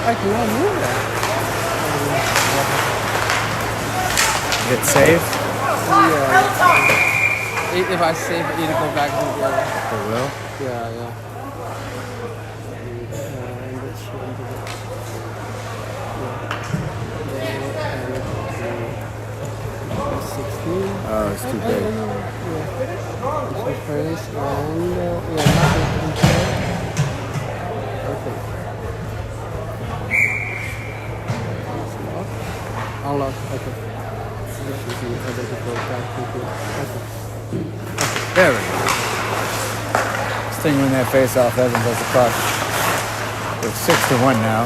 I cannot move that. Get saved. Yeah. If I save it, it'll go back to the other. It will. Yeah. Oh, it's too big. Unlock. Okay. There we go. Sting win that face off. Evans has the puck. It's 6-1 now.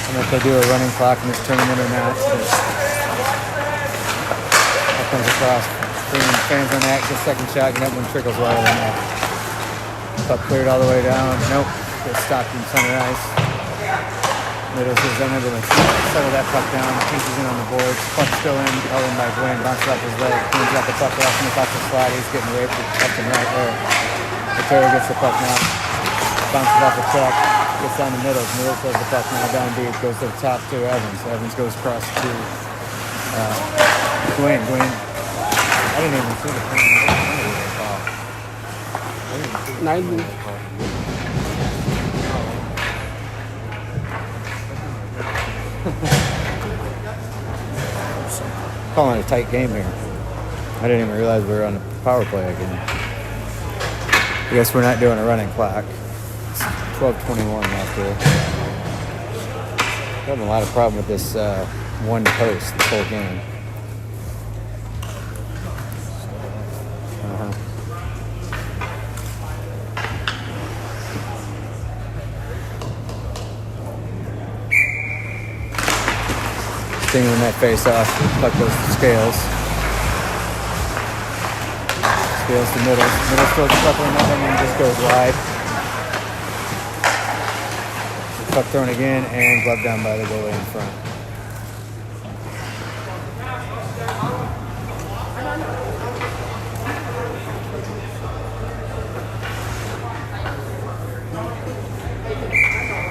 And if they do a running clock in this tournament or not. That comes across. Bringing fans on that. The second shot. And that one trickles right on that. Puck cleared all the way down. Nope. Gets stopped in center ice. Middles is unable to settle that puck down. Pinches in on the boards. Puck's still in. Held in by Gwen. Bounces off his leg. Cleans out the puck off and off the slide. He's getting raped left and right there. Taylor gets the puck now. Bounces off the truck. Gets down the middle. Middles has the puck now down deep. Goes to the top to Evans. Evans goes across to Gwen. I didn't even see the play. I didn't even see the 90. Calling it a tight game here. I didn't even realize we were on a power play again. I guess we're not doing a running clock. It's 12:21 left here. Having a lot of problem with this one post this whole game. Sting in that face off. Puck goes to Scales. Scales to middle. Middle throws a couple of nothing and just goes wide. Puck thrown again and glove down by the goalie in front.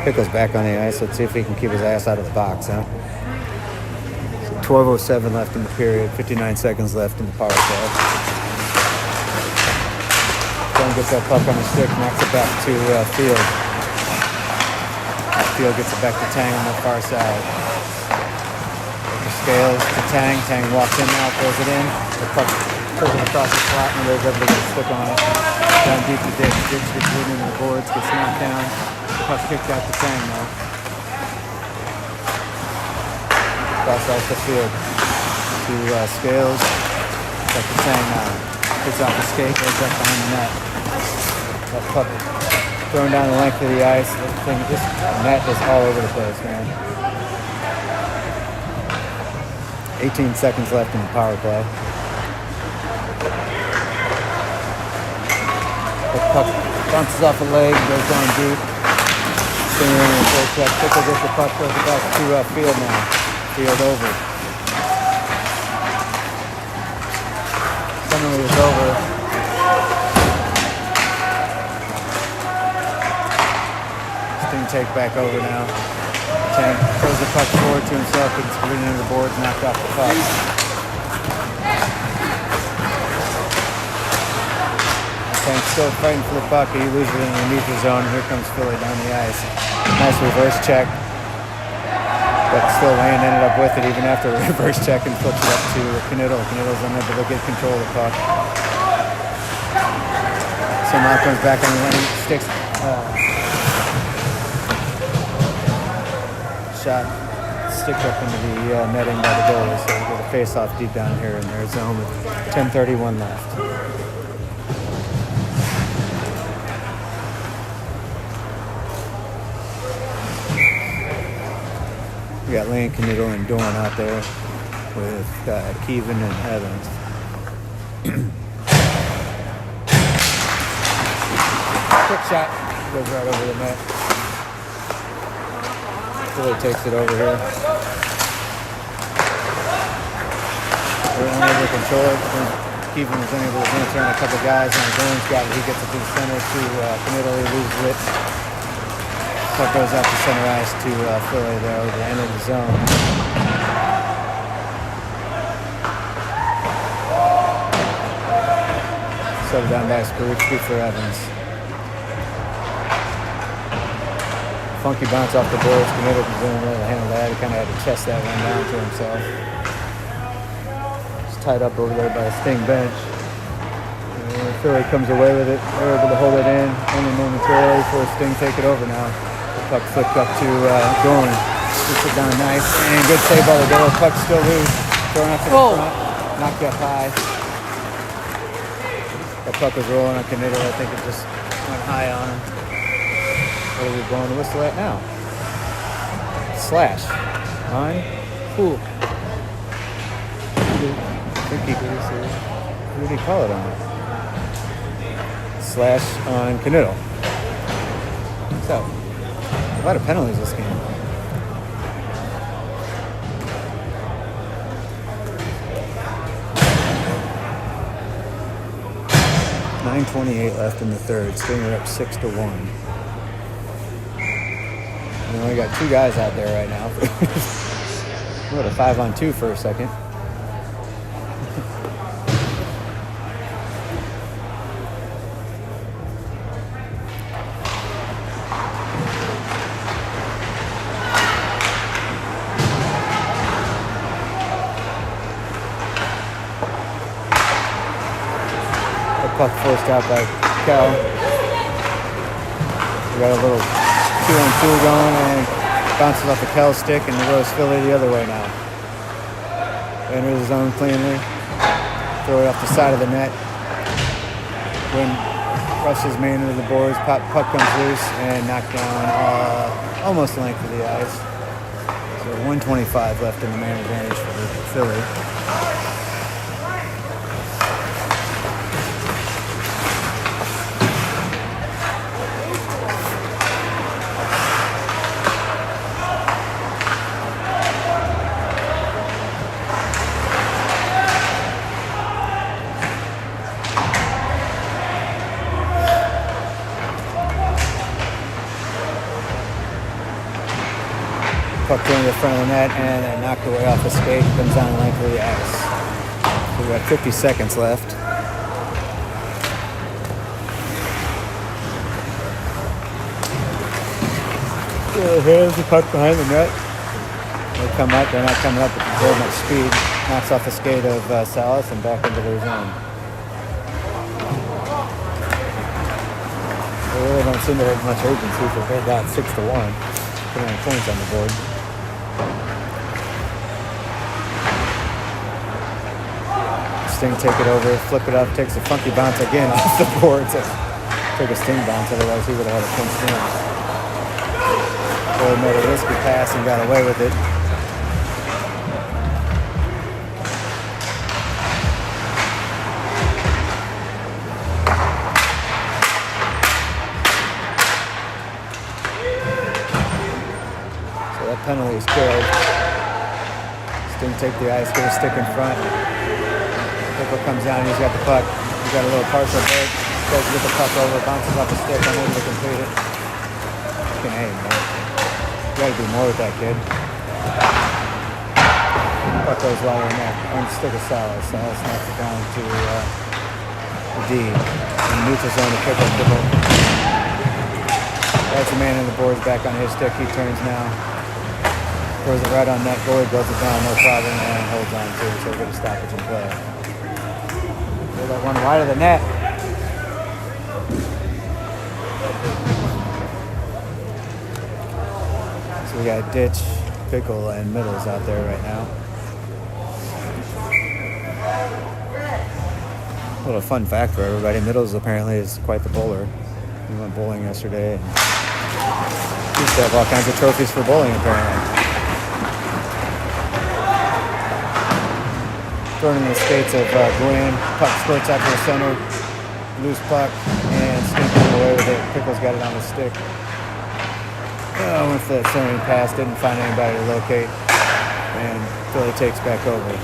Pickle's back on the ice. Let's see if he can keep his ass out of the box, huh? 12:07 left in the period. 59 seconds left in the power play. John gets that puck on the stick, knocks it back to Field. Field gets it back to Tang on the far side. Scales to Tang. Tang walks in now, throws it in. The puck pulls it across the slot and there's able to get a stick on it. Down deep to Diggs. Diggs gets moving to the boards, gets knocked down. The puck kicked out to Tang now. Cross off the field to Scales. Back to Tang now. Hits off the skate, goes up behind the net. That puck thrown down the length of the ice. This net is all over the place, man. 18 seconds left in the power play. The puck bounces off a leg, goes down deep. Stinger in the full check. Pickle gets the puck, throws it back to Field now. Field over. Penalty is over. Take back over now. Tank throws the puck forward to himself, gets ridden into the boards, knocked off the puck. Tank still fighting for the puck. He loses it underneath the zone. Here comes Philly down the ice. Nice reverse check. But still Lane ended up with it even after a reverse check and flips it up to Kniddle. Kniddle's unable to get control of the puck. So now comes back on the lane, sticks. Shot sticked up into the netting by the goalie, so we get a face-off deep down here in their zone with 10:31 left. We got Lane, Kniddle, and Dorn out there with Keevan and Evans. Quick shot goes right over the net. Philly takes it over here. They're unable to control it. Keevan was unable to dance around a couple guys. Now Dorn's got it. He gets it to the center to Kniddle. He loses it. Puck goes out to center ice to Philly there over the end of the zone. Settled down by Skaruchki for Evans. Funky bounce off the boards. Kniddle was doing well to handle that. He kind of had to chest that one down to himself. It's tied up over there by a Sting bench. And Philly comes away with it. They're able to hold it in only momentarily before Sting take it over now. The puck flipped up to Dorn. Puts it down nice. And good save by the goal. Puck still loose. Thrown up to the front. Knocked up high. That puck was rolling on Kniddle. I think it just went high on him. What are we blowing the whistle at now? Slash. On. Who? Who did he call it on? Slash on Kniddle. So, a lot of penalties this game. .9:28 left in the third. Stinger up 6-1. We only got two guys out there right now. We're at a 5-on-2 for a second. The puck forced out by Cal. We got a little 2-on-2 going, and Bounces off the Kel stick and goes Philly the other way now. Enters his zone cleanly. Throw it off the side of the net. When rushes main into the boards, puck comes loose and knocked down almost the length of the ice. So 125 left in the man advantage for Philly. Puck going to the front of the net and then knocked away off the skate. Comes down the length of the ice. So we got 50 seconds left. Here's the puck behind the net. They come up. They're not coming up with very much speed. Knocks off the skate of Salas and back into their zone. They really don't seem to have much urgency because they're down 6-1. Putting on points on the board. Sting take it over, flip it up, takes a funky bounce again off the board. Took a Sting bounce, otherwise he would have had a pinched in. Boyd made a risky pass and got away with it. So that penalty is killed. Sting take the ice, get a stick in front. Pickle comes down, he's got the puck. He's got a little partial break. Goes to get the puck over, bounces off the stick, unable to complete it. Fucking A, man. You gotta do more with that kid. Puck goes wide in the net. On the stick of Salas. Salas knocks it down to the D. In neutral zone to Pickle. That's a man in the boards back on his stick. He turns now. Throws it right on net. Boyd goes it down, no problem, and holds on to it. So we'll get a stoppage in play. That one wide of the net. So we got Ditch, Pickle, and Middles out there right now. A little fun fact for everybody. Middles apparently is quite the bowler. He went bowling yesterday. And he used to have all kinds of trophies for bowling apparently. Throwing in the skates of Gwen. Puck squirts out to the center. Loose puck. And sneaking away with it. Pickle's got it on the stick. Went for that centering pass. Didn't find anybody to locate. And Philly takes back over.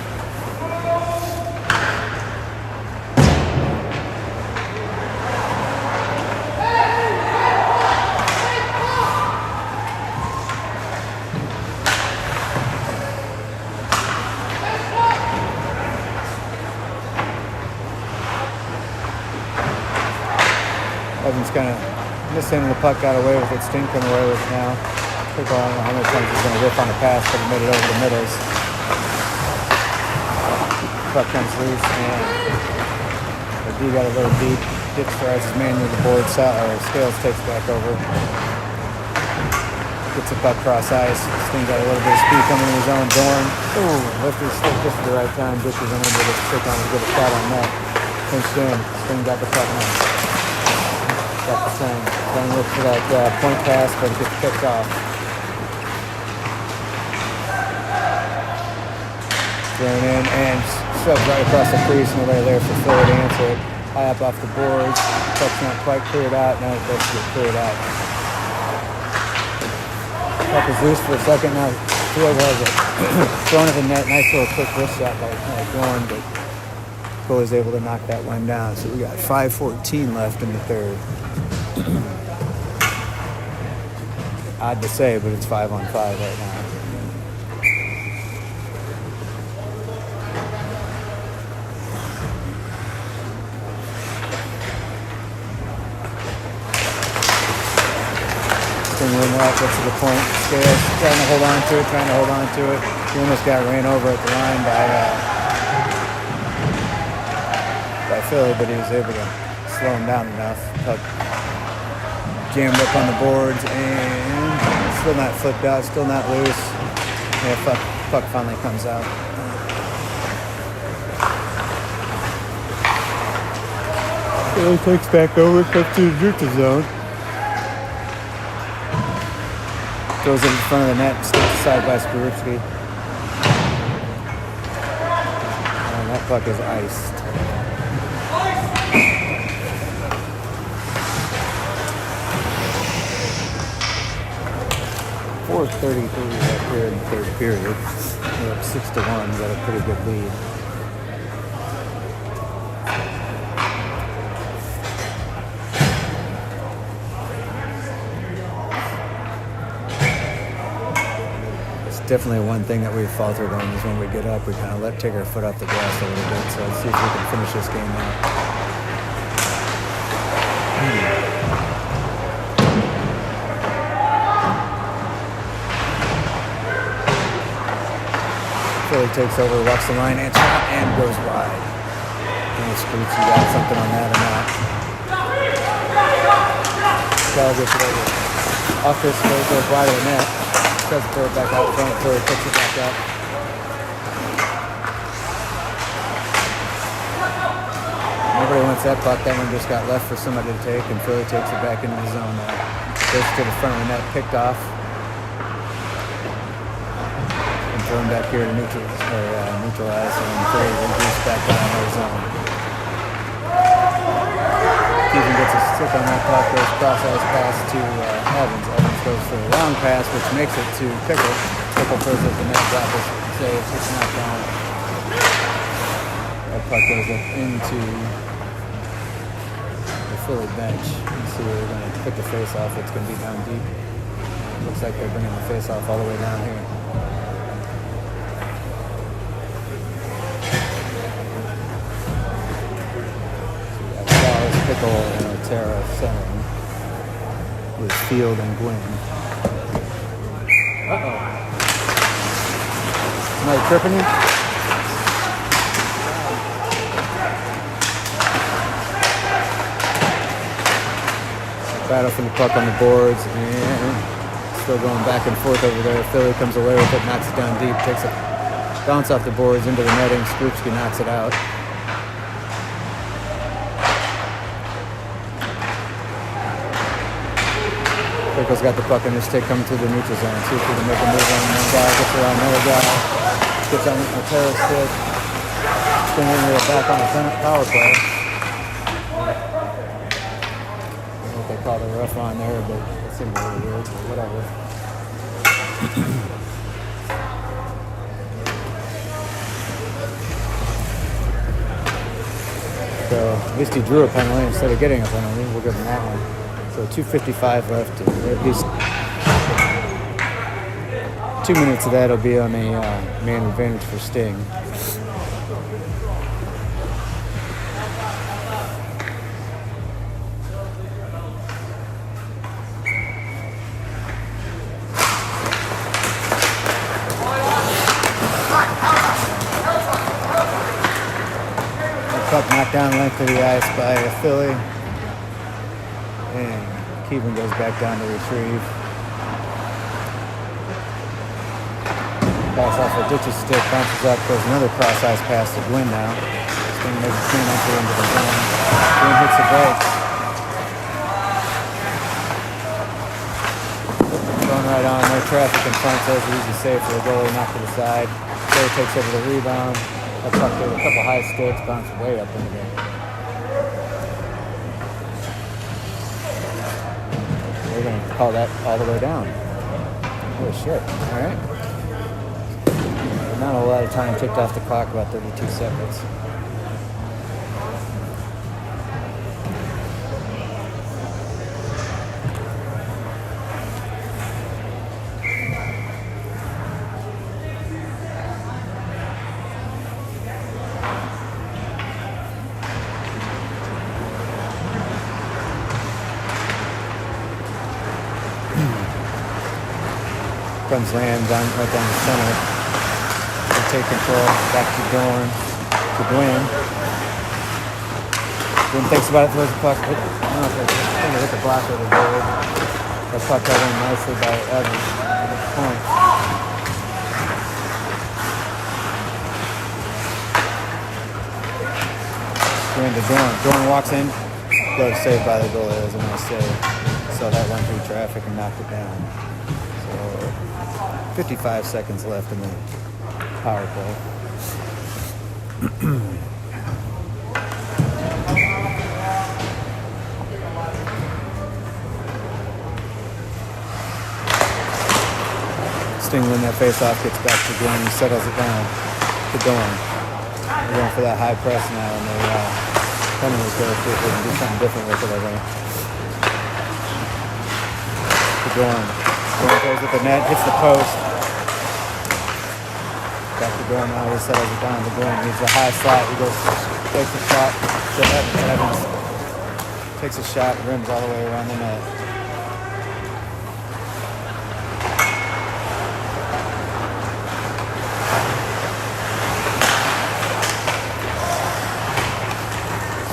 Evans kind of missing the puck, got away with it. Sting coming away with it now. Pickle, I don't know how many times he's going to whip on the pass, but he made it over the middles. Puck comes loose, and the D got a little deep. Ditch drives his man near the board. Scales takes back over. Gets the puck cross ice. Sting got a little bit of speed coming in his own. Dorn. Ooh, lifted his stick just at the right time. Ditch was unable to stick on to get a shot on net. Pinched in. Sting got the puck now. Got the same. Going to look for that point pass, but it gets picked off. Thrown in and shoved right across the crease. Nobody there for Philly to answer it. High up off the boards. Puck's not quite cleared out. Now it does get cleared out. Puck is loose for a second. Now Field has it. Thrown at the net. Nice little quick wrist shot by Dorn, but Philly's able to knock that one down. So we got 5:14 left in the third. Odd to say, but it's 5-on-5 right now. Sting win that, gets to the point. Scales trying to hold on to it. He almost got ran over at the line by Philly, but he was able to slow him down enough. Puck jammed up on the boards and Still not flipped out, still not loose. Yeah, puck finally comes out. Philly takes back over, comes to the neutral zone. Throws it in front of the net, sticks aside by Skorupski. And that puck is iced. .433 left here in the third period. We're up 6-1. We got a pretty good lead. Definitely one thing that we've faltered on is when we get up, we kind of take our foot off the gas a little bit. So let's see if we can finish this game out. Philly takes over, walks the line, and shot, and goes wide. And Scoots, you got something on that or not? Cal gets it over. Off this goes wide of the net. Tries to throw it back out front, Philly picks it back up. Nobody wants that puck. That one just got left for somebody to take, and Philly takes it back into the zone now. Goes to the front of the net, picked off. And thrown back here to neutralize, and Philly reduced back down their zone. Keegan gets a stick on that puck, goes cross-ice pass to Evans. Evans goes for the long pass, which makes it to Pickle. Pickle throws it the net, drop it, saves, it's not down. That puck goes up into the Philly bench. You see where they're going to pick the face off. It's going to be down deep. Looks like they're bringing the face off all the way down here. Pickle and Otero centering with Field and Gwynn. Uh-oh. Somebody tripping you? Battle for the puck on the boards, and still going back and forth over there. Philly comes away with it, knocks it down deep, takes a bounce off the boards into the netting. Skorupski knocks it out. Pickle's got the puck in his stick coming to the neutral zone. See if he can make a move on one guy, gets around another guy, gets on Otero's stick, spinning it back on the center power play. I don't know what they call the rough on there, but it seemed really weird, but whatever. So at least he drew a penalty instead of getting a penalty. We'll give him that one. So 2:55 left. At least 2 minutes of that will be on a man advantage for Sting. Puck knocked down length of the ice by Philly. And Keevan goes back down to retrieve. Pass off a ditch's stick, bounces up, goes another cross-ice pass to Gwynn now. Sting makes a clean entry into the zone. Gwynn hits the brakes. Going right on, no traffic in front, so it's an easy save for the goalie, knocked to the side. Philly takes over the rebound. That puck with a couple high sticks, bounced way up into there. We're going to call that all the way down. Oh shit, alright. Not a lot of time ticked off the clock, about 32 seconds. Comes land down right down the center. They take control. Back to Dorn. To Gwynn. Gwynn thinks about it, throws the puck. I don't know if they're trying to hit the block or the goal. That puck got in nicely by Evans at the point. Going to Dorn. Dorn walks in. Glove saved by the goalie. That was a nice save. So that went through traffic and knocked it down. So 55 seconds left in the power play. Sting when that face-off gets back to Dorn, he settles it down to Dorn. They're going for that high press now, and they penalties go through it and do something different with it, I think. To Dorn. Dorn goes at the net, hits the post. Back to Dorn now, he settles it down to Dorn. Needs a high slot, he goes, takes a shot to Evans. Takes a shot, rims all the way around the net.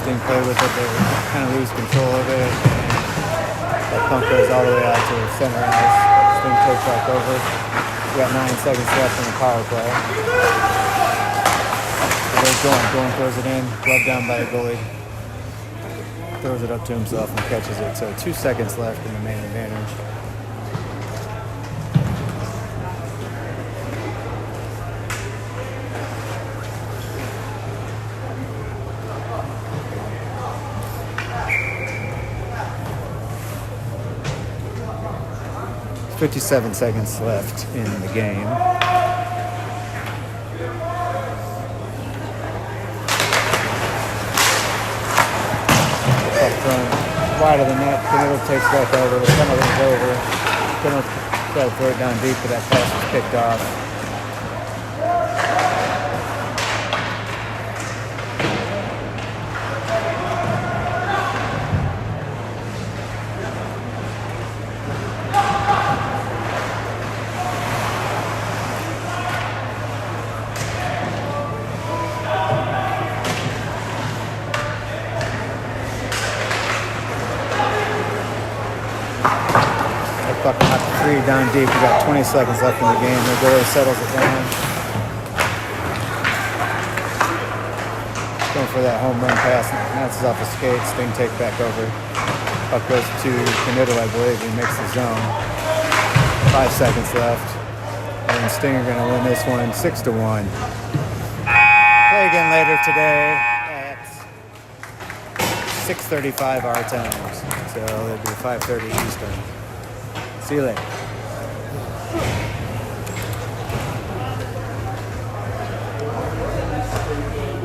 Sting play with it, they kind of lose control of it, and that pump goes all the way out to center ice. Sting takes back over. We got 9 seconds left in the power play. So there's Dorn. Dorn throws it in, glove down by the goalie. Throws it up to himself and catches it. So 2 seconds left in the main advantage. There's 57 seconds left in the game. Wide of the net, Canelo takes back over, the penalty's over. Canelo tried to throw it down deep, but that pass was picked off. Fucking knocked the 3 down deep. We got 20 seconds left in the game. The goalie settles it down. Going for that home run pass. Bounces off the skate. Sting take back over. Puck goes to Caniddle, I believe. He makes the zone. 5 seconds left. And Sting are going to win this one 6-1. Play again later today at 6:35 our time. So it'll be 5:30 Eastern. See you later.